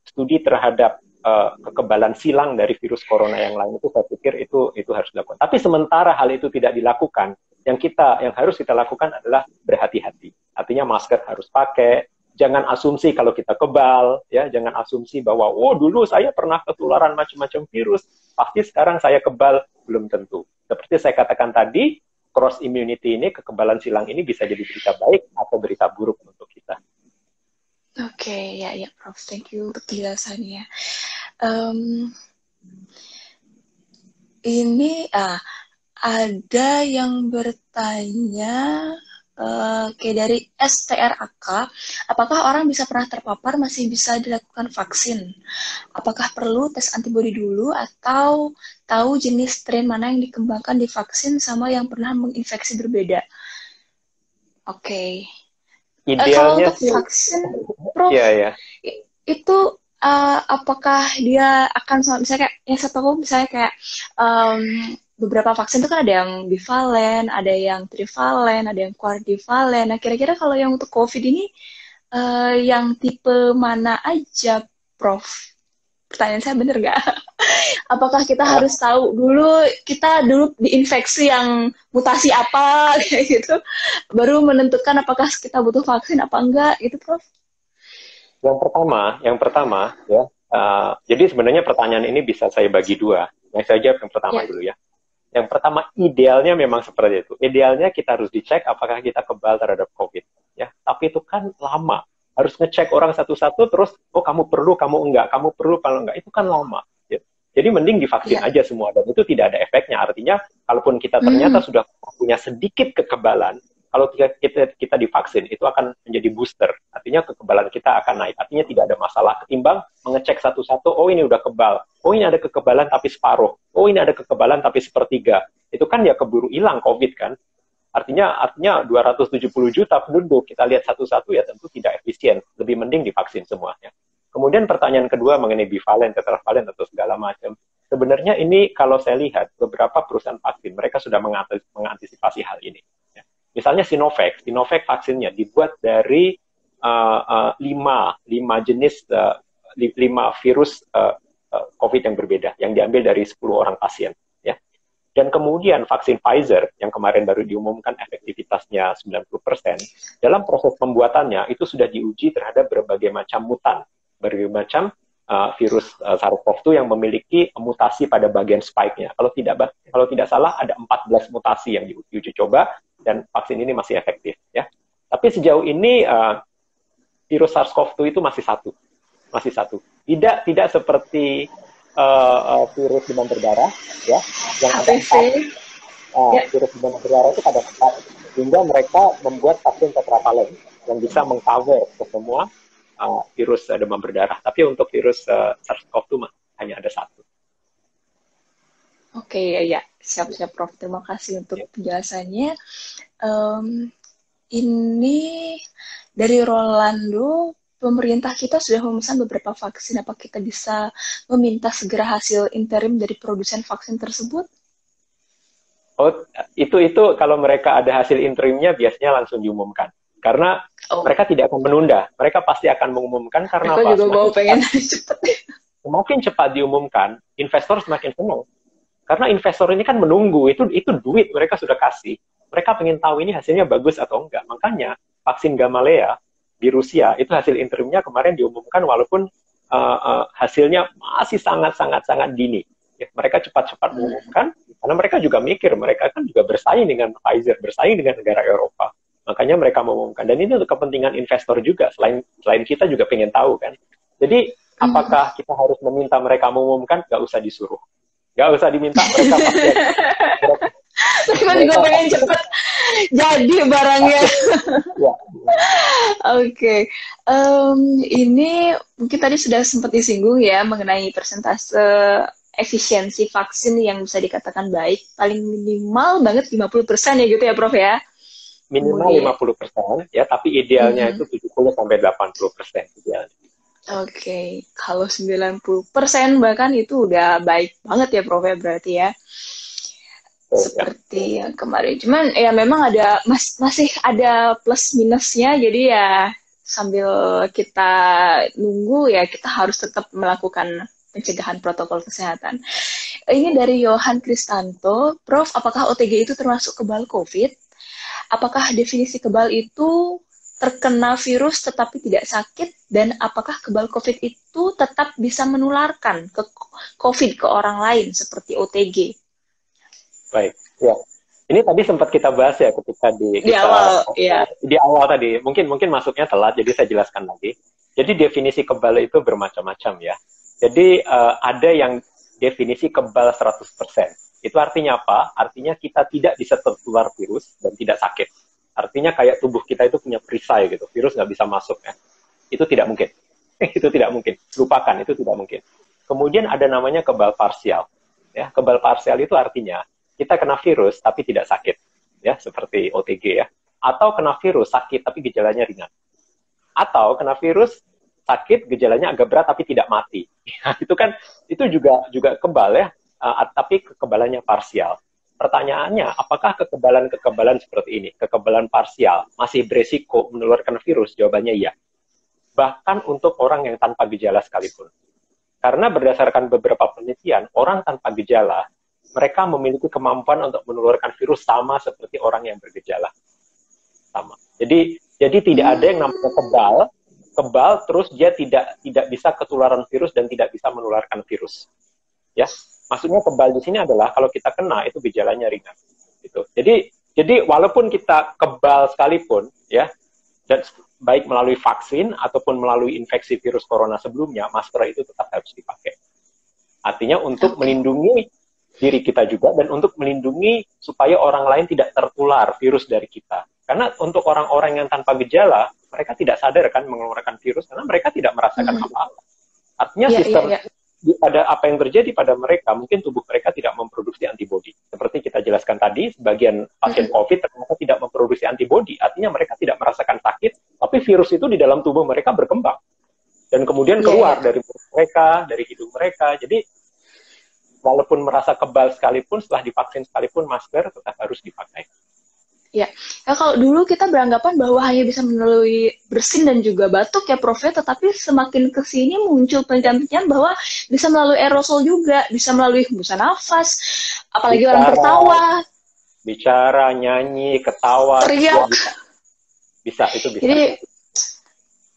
studi terhadap kekebalan silang dari virus corona yang lain itu saya pikir itu harus dilakukan. Tapi sementara hal itu tidak dilakukan, yang harus kita lakukan adalah berhati-hati. Artinya masker harus pakai. Jangan asumsi kalau kita kebal, ya, jangan asumsi bahwa dulu saya pernah ketularan macam-macam virus, pasti sekarang saya kebal, belum tentu. Seperti saya katakan tadi, cross immunity ini, kekebalan silang ini bisa jadi berita baik atau berita buruk untuk kita. Oke, ya Prof, thank you untuk penjelasannya. Ini ada yang bertanya. Kayak dari STRAK, apakah orang bisa pernah terpapar masih bisa dilakukan vaksin? Apakah perlu tes antibodi dulu atau tahu jenis strain mana yang dikembangkan di vaksin sama yang pernah menginfeksi berbeda? Oke. Kalau untuk vaksin, Prof, itu apakah dia akan misalnya kayak yang saya tahu misalnya kayak beberapa vaksin itu kan ada yang bivalen, ada yang trivalen, ada yang quadrivalen. Nah, kira-kira kalau yang untuk COVID ini yang tipe mana aja, Prof? Pertanyaan saya bener nggak? Apakah kita harus tahu kita dulu diinfeksi yang mutasi apa kayak gitu, baru menentukan apakah kita butuh vaksin apa enggak, gitu, Prof? Yang pertama, ya. Jadi sebenarnya pertanyaan ini bisa saya bagi dua. Yang saya jawab yang pertama dulu ya. Yang pertama, idealnya memang seperti itu. Idealnya kita harus dicek apakah kita kebal terhadap COVID. Ya. Tapi itu kan lama. Harus ngecek orang satu-satu, terus, kamu perlu, kamu enggak. Kamu perlu, kalau enggak. Itu kan lama. Ya. Jadi mending divaksin aja semua. Dan itu tidak ada efeknya. Artinya, kalaupun kita ternyata sudah punya sedikit kekebalan, kalau kita divaksin, itu akan menjadi booster. Artinya kekebalan kita akan naik. Artinya tidak ada masalah. Ketimbang mengecek satu-satu, ini udah kebal. Ini ada kekebalan tapi separuh. Ini ada kekebalan tapi sepertiga. Itu kan ya keburu hilang COVID kan. Artinya 270 juta penduduk, kita lihat satu-satu ya tentu tidak efisien. Lebih mending divaksin semuanya. Kemudian pertanyaan kedua mengenai bivalen, tetravalen, atau segala macam. sebenarnya ini kalau saya lihat beberapa perusahaan vaksin mereka sudah mengantisipasi hal ini. Ya. Misalnya Sinovac vaksinnya dibuat dari lima jenis, 5 virus COVID yang berbeda yang diambil dari 10 orang pasien. Ya. Dan kemudian vaksin Pfizer yang kemarin baru diumumkan efektivitasnya 90%, dalam proses pembuatannya itu sudah diuji terhadap berbagai macam mutan, berbagai macam virus SARS-CoV-2 yang memiliki mutasi pada bagian spike-nya. Kalau tidak salah ada 14 mutasi yang diuji coba dan vaksin ini masih efektif. Ya. Tapi sejauh ini virus SARS-CoV-2 itu masih satu. Tidak seperti virus demam berdarah, ya, yang ada 4. Virus demam berdarah itu ada 4, sehingga mereka membuat vaksin tetravalent yang bisa mengcover ke semua virus demam berdarah. Tapi untuk virus SARS-CoV-2 hanya ada 1. Oke, ya. Siap-siap, Prof. Terima kasih untuk penjelasannya. Ini dari Rolando, pemerintah kita sudah memesan beberapa vaksin. Apa kita bisa meminta segera hasil interim dari produsen vaksin tersebut? Oh, itu kalau mereka ada hasil interimnya biasanya langsung diumumkan. Karena mereka tidak akan menunda. Mereka pasti akan mengumumkan karena apa? Juga mau pengen cepat. Semakin cepat diumumkan, investor semakin senang. Karena investor ini kan menunggu, itu duit mereka sudah kasih. Mereka pengen tahu ini hasilnya bagus atau enggak. Makanya vaksin Gamaleya di Rusia itu hasil interimnya kemarin diumumkan walaupun hasilnya masih sangat dini. Ya, mereka cepat-cepat mengumumkan karena mereka juga mikir mereka kan juga bersaing dengan Pfizer, bersaing dengan negara Eropa. Makanya mereka mengumumkan dan ini untuk kepentingan investor juga. Selain kita juga pengen tahu kan. Jadi apakah kita harus meminta mereka mengumumkan? Gak usah disuruh, gak usah diminta, mereka pasti. Mereka juga pengen cepat jadi barangnya. Ya. Oke. Ini mungkin tadi sudah sempat disinggung ya mengenai persentase efisiensi vaksin yang bisa dikatakan baik, paling minimal banget 50% ya gitu ya, Prof ya. Minimal 50% ya, tapi idealnya itu 70-80% idealnya. Oke. Kalau 90% bahkan itu udah baik banget ya, Prof ya, berarti ya. Seperti yang kemarin. Cuman ya memang masih ada plus minusnya, jadi ya sambil kita nunggu ya kita harus tetap melakukan pencegahan protokol kesehatan. Ini dari Yohan Kristanto, Prof, apakah OTG itu termasuk kebal COVID? Apakah definisi kebal itu terkena virus tetapi tidak sakit? Dan apakah kebal COVID itu tetap bisa menularkan ke COVID ke orang lain seperti OTG? Baik, ya. Ini tadi sempat kita bahas ya ketika di awal tadi. Mungkin masuknya telat, jadi saya jelaskan lagi. Jadi definisi kebal itu bermacam-macam ya. Jadi ada yang definisi kebal 100%. Itu artinya apa? Artinya kita tidak bisa tertular virus dan tidak sakit. Artinya kayak tubuh kita itu punya perisai gitu. Virus nggak bisa masuk ya. Itu tidak mungkin. Itu tidak mungkin. Lupakan, itu tidak mungkin. Kemudian ada namanya kebal parsial. Ya, kebal parsial itu artinya kita kena virus tapi tidak sakit. Ya, seperti OTG ya. Atau kena virus sakit tapi gejalanya ringan. Atau kena virus sakit gejalanya agak berat tapi tidak mati. itu juga kebal ya. Tapi kekebalannya parsial. Pertanyaannya, apakah kekebalan seperti ini, kekebalan parsial, masih beresiko menularkan virus? Jawabannya iya. Bahkan untuk orang yang tanpa gejala sekalipun. Karena berdasarkan beberapa penelitian, orang tanpa gejala, mereka memiliki kemampuan untuk menularkan virus sama seperti orang yang bergejala. Sama. Jadi tidak ada yang namanya kebal, terus dia tidak bisa ketularan virus dan tidak bisa menularkan virus. Ya. Maksudnya kebal di sini adalah kalau kita kena itu gejalanya ringan. Gitu. Jadi walaupun kita kebal sekalipun, ya, dan baik melalui vaksin ataupun melalui infeksi virus corona sebelumnya, masker itu tetap harus dipakai. Artinya untuk melindungi diri kita juga dan untuk melindungi supaya orang lain tidak tertular virus dari kita. Karena untuk orang-orang yang tanpa gejala, mereka tidak sadar kan mengeluarkan virus karena mereka tidak merasakan apa-apa. Artinya sistem pada apa yang terjadi pada mereka, mungkin tubuh mereka tidak memproduksi antibodi. Seperti kita jelaskan tadi, sebagian pasien COVID ternyata tidak memproduksi antibodi, artinya mereka tidak merasakan sakit, tapi virus itu di dalam tubuh mereka berkembang. Dan kemudian keluar dari mulut mereka, dari hidung mereka. Jadi walaupun merasa kebal sekalipun, setelah divaksin sekalipun, masker tetap harus dipakai. Ya, kalau dulu kita beranggapan bahwa hanya bisa melalui bersin dan juga batuk ya Prof, ya, tetapi semakin ke sini muncul penelitian-penelitian bahwa bisa melalui aerosol juga, bisa melalui hembusan nafas, apalagi orang tertawa, bicara, nyanyi, ketawa, teriak. Bisa, itu bisa. Jadi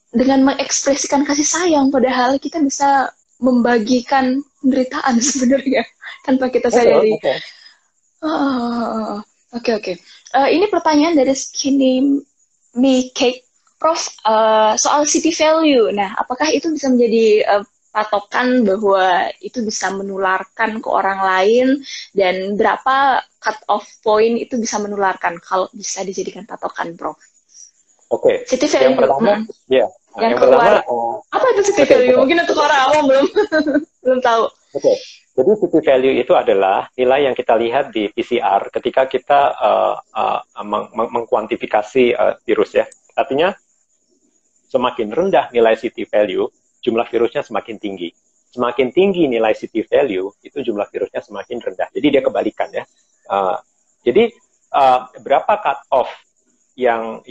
dengan mengekspresikan kasih sayang, padahal kita bisa membagikan penderitaan sebenarnya tanpa kita sadari. Oke. Ini pertanyaan dari Skinny Me Cake, Prof. Soal city value. Nah, apakah itu bisa menjadi patokan bahwa itu bisa menularkan ke orang lain, dan berapa cut off point itu bisa menularkan kalau bisa dijadikan patokan, Prof? Oke. City value. Yang pertama, ya. Yang pertama, apa itu city value? Mungkin untuk orang awam belum tahu. Oke. Jadi city value itu adalah nilai yang kita lihat di PCR ketika kita mengkuantifikasi virus ya. Artinya semakin rendah nilai city value, jumlah virusnya semakin tinggi. Semakin tinggi nilai city value, itu jumlah virusnya semakin rendah. Jadi dia kebalikan ya. Jadi berapa cut off yang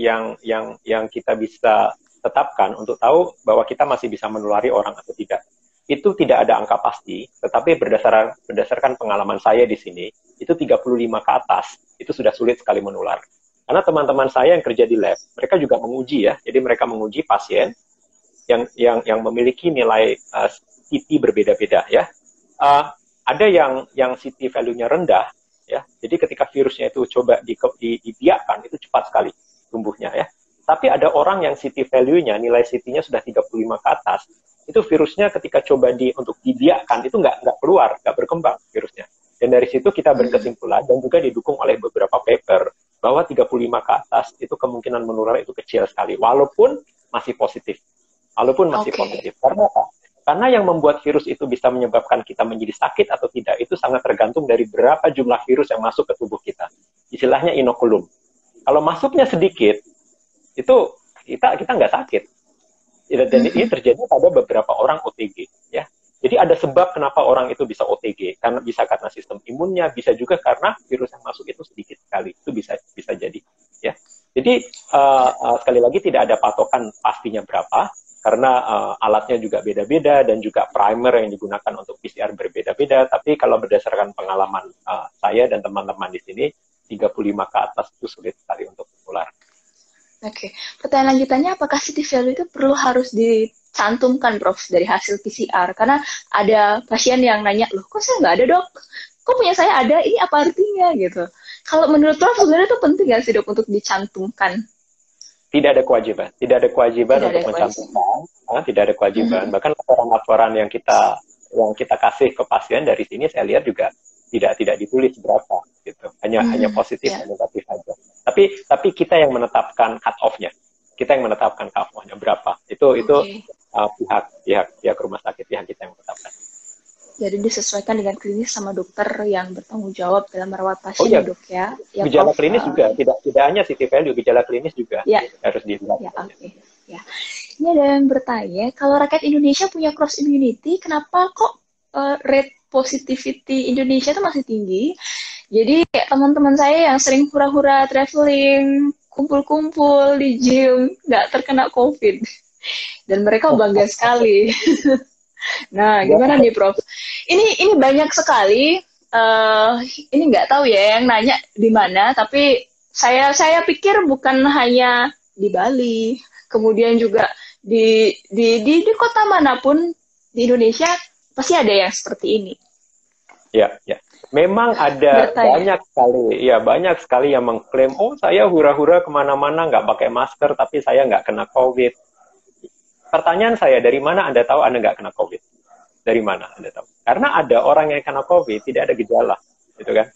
kita bisa tetapkan untuk tahu bahwa kita masih bisa menulari orang atau tidak? Itu tidak ada angka pasti, tetapi berdasarkan pengalaman saya di sini, itu 35 ke atas, itu sudah sulit sekali menular. Karena teman-teman saya yang kerja di lab, mereka juga menguji ya, jadi mereka menguji pasien yang memiliki nilai CT berbeda-beda ya. Ada yang CT value-nya rendah, ya, jadi ketika virusnya itu coba dibiakkan, itu cepat sekali tumbuhnya ya. Tapi ada orang yang CT value-nya, nilai CT-nya sudah 35 ke atas, itu virusnya ketika coba untuk dibiakkan itu nggak keluar, nggak berkembang virusnya. Dan dari situ kita berkesimpulan dan juga didukung oleh beberapa paper bahwa 35 ke atas itu kemungkinan menular itu kecil sekali, walaupun masih positif. Positif. Karena apa? Karena yang membuat virus itu bisa menyebabkan kita menjadi sakit atau tidak itu sangat tergantung dari berapa jumlah virus yang masuk ke tubuh kita. Istilahnya inokulum. Kalau masuknya sedikit, itu kita nggak sakit. Dan ini terjadi pada beberapa orang OTG, ya. Jadi ada sebab kenapa orang itu bisa OTG, karena sistem imunnya, bisa juga karena virus yang masuk itu sedikit sekali, itu bisa jadi, ya. Jadi sekali lagi tidak ada patokan pastinya berapa, karena alatnya juga beda-beda dan juga primer yang digunakan untuk PCR berbeda-beda. Tapi kalau berdasarkan pengalaman saya dan teman-teman di sini, 35 ke atas itu sulit sekali untuk menular. Oke. Pertanyaan lanjutannya, apakah city value itu harus dicantumkan, Prof, dari hasil PCR? Karena ada pasien yang nanya, loh kok saya nggak ada dok? Kok punya saya ada? Ini apa artinya gitu? Kalau menurut Prof sebenarnya itu penting nggak sih dok untuk dicantumkan? Tidak ada kewajiban untuk mencantumkan. Tidak ada kewajiban. Bahkan laporan-laporan yang kita kasih ke pasien dari sini saya lihat juga tidak ditulis berapa gitu. Hanya positif dan negatif saja. Tapi kita yang menetapkan cut off-nya. Kita yang menetapkan cut off-nya berapa. Itu pihak rumah sakit, pihak kita yang menetapkan. Jadi disesuaikan dengan klinis sama dokter yang bertanggung jawab dalam merawat pasien, dok ya. Gejala klinis juga tidak hanya city value, gejala klinis juga harus dilihat. Ya. Ini ada yang bertanya, kalau rakyat Indonesia punya cross immunity, kenapa kok rate positivity Indonesia itu masih tinggi? Jadi teman-teman saya yang sering hura-hura traveling, kumpul-kumpul di gym, nggak terkena COVID. Dan mereka bangga sekali. Nah, gimana nih, Prof? Ini banyak sekali. Ini nggak tahu ya yang nanya di mana, tapi saya pikir bukan hanya di Bali, kemudian juga di kota manapun di Indonesia pasti ada yang seperti ini. Ya. Memang ada banyak sekali yang mengklaim, oh saya hura-hura kemana-mana nggak pakai masker, tapi saya nggak kena COVID. Pertanyaan saya, dari mana Anda tahu Anda nggak kena COVID? Dari mana Anda tahu? Karena ada orang yang kena COVID tidak ada gejala, gitu kan?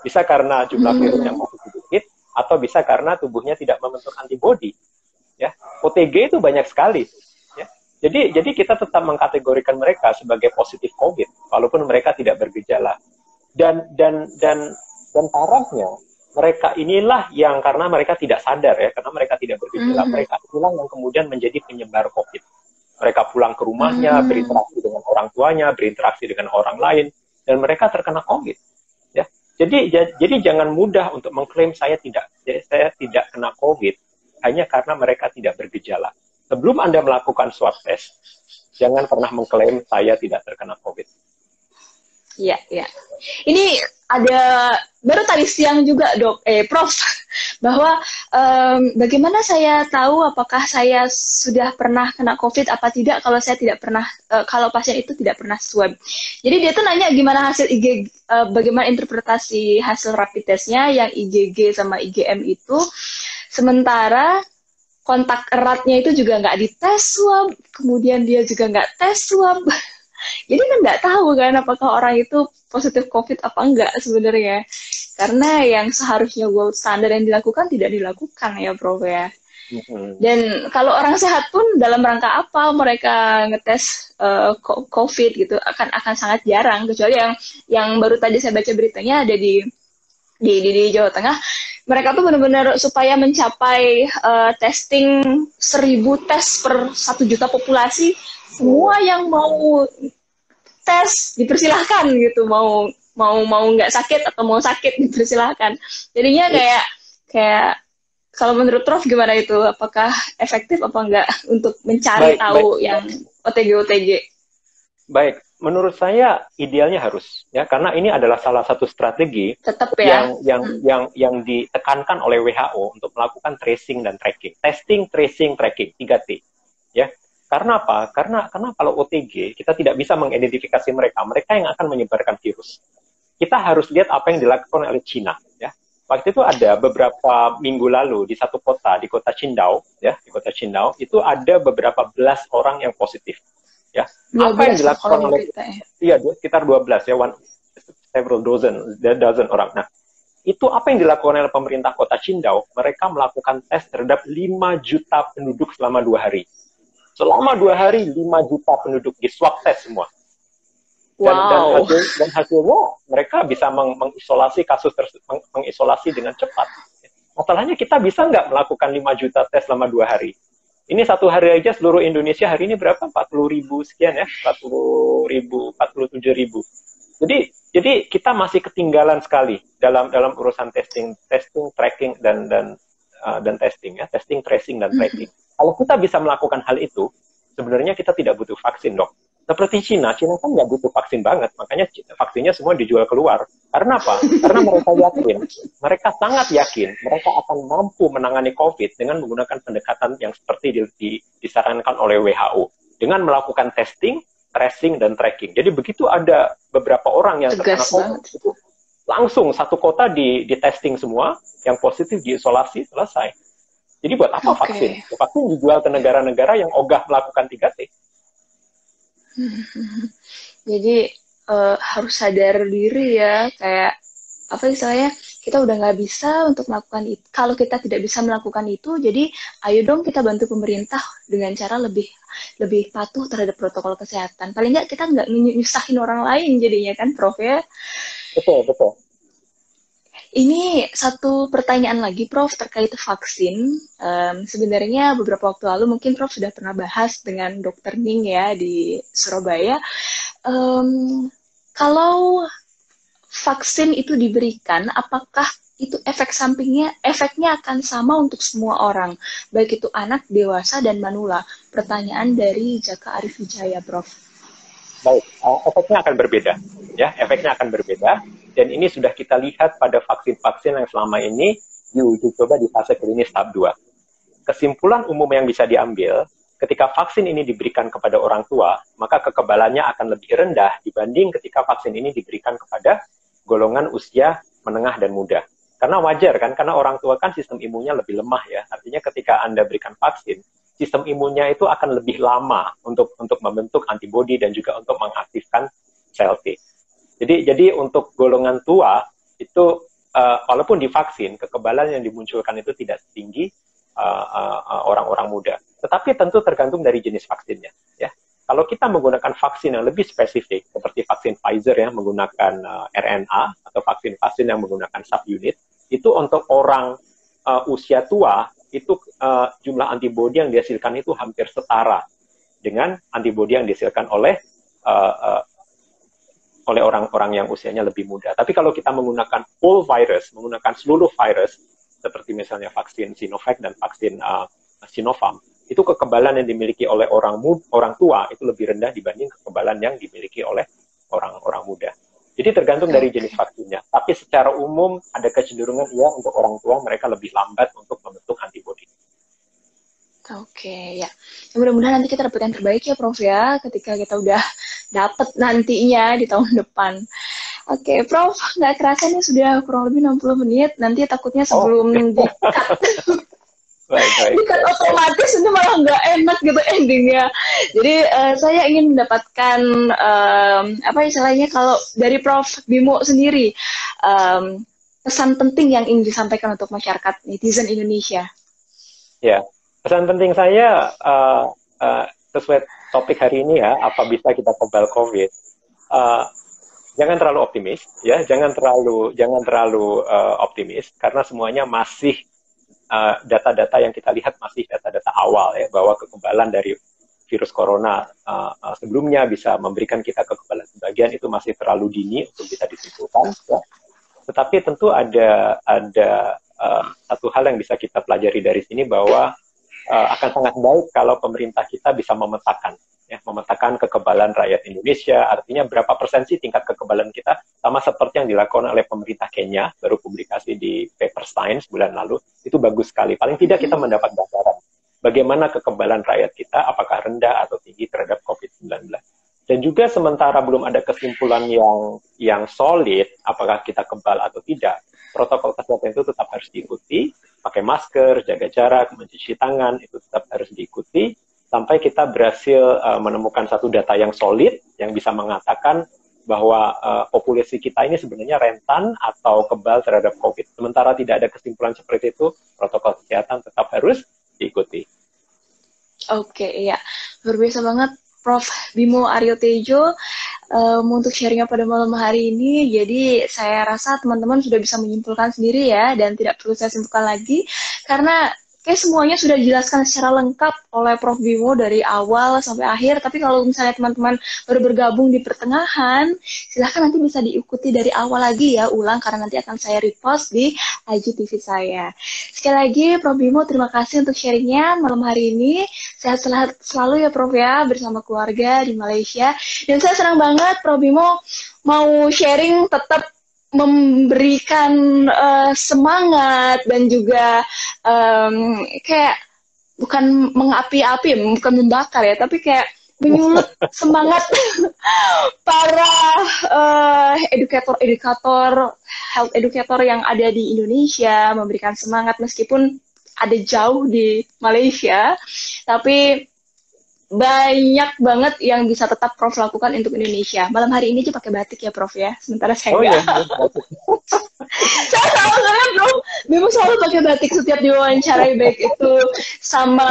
Bisa karena jumlah virus yang masih sedikit, atau bisa karena tubuhnya tidak membentuk antibodi. Ya, OTG itu banyak sekali. Ya. Jadi kita tetap mengkategorikan mereka sebagai positif COVID, walaupun mereka tidak bergejala. Dan parahnya, mereka inilah yang karena mereka tidak sadar ya, karena mereka tidak bergejala, mereka inilah yang kemudian menjadi penyebar COVID. Mereka pulang ke rumahnya, berinteraksi dengan orang tuanya, berinteraksi dengan orang lain, dan mereka terkena COVID. Ya, jadi jangan mudah untuk mengklaim saya tidak kena COVID hanya karena mereka tidak bergejala. Sebelum Anda melakukan swab test, jangan pernah mengklaim saya tidak terkena COVID. Iya, iya. Ini ada baru tadi siang juga Prof, bahwa bagaimana saya tahu apakah saya sudah pernah kena COVID apa tidak kalau saya tidak pernah, kalau pasien itu tidak pernah swab. Jadi dia tuh nanya gimana hasil IgG, bagaimana interpretasi hasil rapid testnya yang IgG sama IgM itu, sementara kontak eratnya itu juga nggak dites swab, kemudian dia juga nggak tes swab. Jadi kan nggak tahu kan apakah orang itu positif COVID apa enggak sebenarnya. Karena yang seharusnya gold standard yang dilakukan tidak dilakukan ya Prof ya. Dan kalau orang sehat pun dalam rangka apa mereka ngetes COVID gitu akan sangat jarang, kecuali yang baru tadi saya baca beritanya ada di Jawa Tengah. Mereka tuh benar-benar supaya mencapai testing 1.000 tes per 1 juta populasi, semua yang mau tes dipersilahkan gitu, mau nggak sakit atau mau sakit dipersilahkan. Jadinya kayak kalau menurut Prof gimana itu? Apakah efektif apa enggak untuk mencari tahu yang OTG? Baik, menurut saya idealnya harus ya, karena ini adalah salah satu strategi tetap ya yang ditekankan oleh WHO untuk melakukan tracing dan tracking, testing, tracing, tracking, 3T ya. Karena apa? Karena kalau OTG kita tidak bisa mengidentifikasi mereka yang akan menyebarkan virus. Kita harus lihat apa yang dilakukan oleh Cina ya. Waktu itu ada beberapa minggu lalu di satu kota, di kota Qingdao ya, di kota Qingdao itu ada beberapa belas orang yang positif. Ya, apa yang dilakukan oleh sekitar 12 ya, several dozen orang. Nah, itu apa yang dilakukan oleh pemerintah kota Qingdao? Mereka melakukan tes terhadap 5 juta penduduk selama 2 hari. Selama 2 hari 5 juta penduduk di swab test semua. Dan hasilnya mereka bisa mengisolasi kasus mengisolasi dengan cepat. Masalahnya kita bisa nggak melakukan 5 juta tes selama 2 hari? Ini 1 hari aja seluruh Indonesia hari ini berapa? 40.000 sekian ya, 40.000, 47.000. Jadi kita masih ketinggalan sekali dalam urusan testing, tracking dan testing ya, testing, tracing dan tracking. Kalau kita bisa melakukan hal itu, sebenarnya kita tidak butuh vaksin dok. Seperti Cina kan nggak butuh vaksin banget, makanya vaksinnya semua dijual keluar. Karena apa? Karena mereka sangat yakin, mereka akan mampu menangani COVID dengan menggunakan pendekatan yang seperti disarankan oleh WHO, dengan melakukan testing, tracing, dan tracking. Jadi begitu ada beberapa orang yang terkena COVID, itu langsung satu kota di testing semua, yang positif diisolasi, selesai. Jadi buat apa vaksin? Vaksin dijual ke negara-negara yang ogah melakukan 3T. Jadi harus sadar diri ya, kayak apa istilahnya, kita udah nggak bisa untuk melakukan itu. Kalau kita tidak bisa melakukan itu, jadi ayo dong kita bantu pemerintah dengan cara lebih patuh terhadap protokol kesehatan. Paling nggak kita nggak nyusahin orang lain jadinya kan, Prof ya. Betul. Ini satu pertanyaan lagi, Prof, terkait vaksin. Sebenarnya beberapa waktu lalu mungkin Prof sudah pernah bahas dengan Dr. Ning ya di Surabaya. Kalau vaksin itu diberikan, apakah itu efeknya akan sama untuk semua orang, baik itu anak, dewasa, dan manula? Pertanyaan dari Jaka Arif Wijaya, Prof. Baik, efeknya akan berbeda. Ya, efeknya akan berbeda. Dan ini sudah kita lihat pada vaksin-vaksin yang selama ini diuji coba di fase klinis tahap 2. Kesimpulan umum yang bisa diambil, ketika vaksin ini diberikan kepada orang tua, maka kekebalannya akan lebih rendah dibanding ketika vaksin ini diberikan kepada golongan usia menengah dan muda. Karena wajar kan, karena orang tua kan sistem imunnya lebih lemah ya. Artinya ketika Anda berikan vaksin, sistem imunnya itu akan lebih lama untuk membentuk antibodi dan juga untuk mengaktifkan sel T. Jadi untuk golongan tua itu walaupun divaksin, kekebalan yang dimunculkan itu tidak setinggi orang-orang muda. Tetapi tentu tergantung dari jenis vaksinnya. Ya, kalau kita menggunakan vaksin yang lebih spesifik seperti vaksin Pfizer yang menggunakan RNA atau vaksin yang menggunakan subunit, itu untuk orang usia tua itu jumlah antibodi yang dihasilkan itu hampir setara dengan antibodi yang dihasilkan oleh oleh orang-orang yang usianya lebih muda. Tapi kalau kita menggunakan whole virus, menggunakan seluruh virus, seperti misalnya vaksin Sinovac dan vaksin Sinovac, itu kekebalan yang dimiliki oleh orang tua itu lebih rendah dibanding kekebalan yang dimiliki oleh orang-orang muda. Jadi tergantung dari jenis vaksinnya. Tapi secara umum ada kecenderungan ya untuk orang tua mereka lebih lambat untuk membentuk antibodi. Oke, ya. Mudah-mudahan nanti kita dapat yang terbaik ya, Prof ya, ketika kita udah dapat nantinya di tahun depan. Oke, Prof, nggak kerasa nih sudah kurang lebih 60 menit. Nanti takutnya sebelum di-cut, di-cut otomatis itu malah nggak enak gitu endingnya. Jadi saya ingin mendapatkan apa istilahnya kalau dari Prof Bimo sendiri pesan penting yang ingin disampaikan untuk masyarakat netizen Indonesia. Ya. Pesan penting saya sesuai topik hari ini ya, apa bisa kita kebal COVID? Jangan terlalu optimis, ya, jangan terlalu optimis karena semuanya masih data-data yang kita lihat masih data-data awal ya, bahwa kekebalan dari virus corona sebelumnya bisa memberikan kita kekebalan sebagian itu masih terlalu dini untuk bisa disimpulkan. Ya. Tetapi tentu ada satu hal yang bisa kita pelajari dari sini bahwa akan sangat baik kalau pemerintah kita bisa memetakan kekebalan rakyat Indonesia, artinya berapa persen sih tingkat kekebalan kita, sama seperti yang dilakukan oleh pemerintah Kenya, baru publikasi di paper Science bulan lalu, itu bagus sekali. Paling tidak kita mendapat gambaran bagaimana kekebalan rakyat kita, apakah rendah atau tinggi terhadap COVID-19. Dan juga sementara belum ada kesimpulan yang solid, apakah kita kebal atau tidak, protokol kesehatan itu tetap harus diikuti, pakai masker, jaga jarak, mencuci tangan, itu tetap harus diikuti, sampai kita berhasil menemukan satu data yang solid, yang bisa mengatakan bahwa populasi kita ini sebenarnya rentan atau kebal terhadap COVID. Sementara tidak ada kesimpulan seperti itu, protokol kesehatan tetap harus diikuti. Oke, iya. Luar biasa banget Prof Bimo Aryo Tejo untuk sharingnya pada malam hari ini. Jadi saya rasa teman-teman sudah bisa menyimpulkan sendiri ya, dan tidak perlu saya simpulkan lagi karena kayak semuanya sudah dijelaskan secara lengkap oleh Prof Bimo dari awal sampai akhir. Tapi kalau misalnya teman-teman baru bergabung di pertengahan, silahkan nanti bisa diikuti dari awal lagi ya, ulang, karena nanti akan saya repost di IGTV saya. Sekali lagi Prof Bimo, terima kasih untuk sharingnya malam hari ini. Sehat selalu ya Prof ya, bersama keluarga di Malaysia. Dan saya senang banget Prof Bimo mau sharing, tetap memberikan semangat dan juga kayak bukan mengapi-api, bukan membakar ya, tapi kayak menyulut semangat para edukator, health educator yang ada di Indonesia, memberikan semangat meskipun ada jauh di Malaysia, tapi banyak banget yang bisa tetap Prof lakukan untuk Indonesia. Malam hari ini aja pakai batik ya Prof ya. Sementara saya saya tahu karena Prof Bimo selalu pakai batik setiap diwawancarai, baik itu sama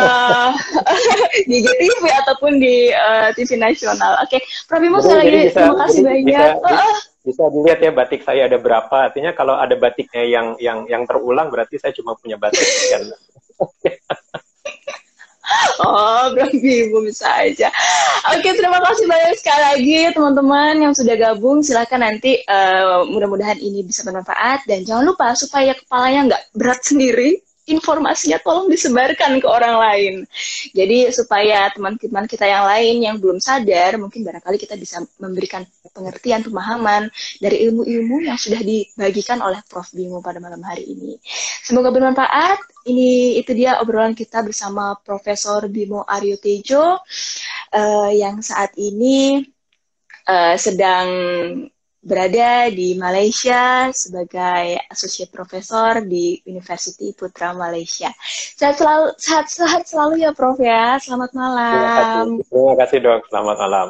di GTV ataupun di TV nasional. Oke, Prof Bimo sekali lagi terima kasih banyak. Bisa dilihat ya batik saya ada berapa. Artinya kalau ada batiknya yang terulang berarti saya cuma punya batik kan. Oh, berarti Ibu bisa aja. Oke, terima kasih banyak sekali lagi teman-teman yang sudah gabung. Silakan nanti mudah-mudahan ini bisa bermanfaat. Dan jangan lupa supaya kepalanya nggak berat sendiri, informasinya tolong disebarkan ke orang lain. Jadi supaya teman-teman kita yang lain yang belum sadar, mungkin barangkali kita bisa memberikan pengertian, pemahaman dari ilmu-ilmu yang sudah dibagikan oleh Prof Bimo pada malam hari ini. Semoga bermanfaat. Itu dia obrolan kita bersama Profesor Bimo Aryo Tejo yang saat ini sedang berada di Malaysia sebagai Associate Professor di University Putra Malaysia. Sehat selalu ya Prof ya. Selamat malam. Terima kasih Dok. Selamat malam.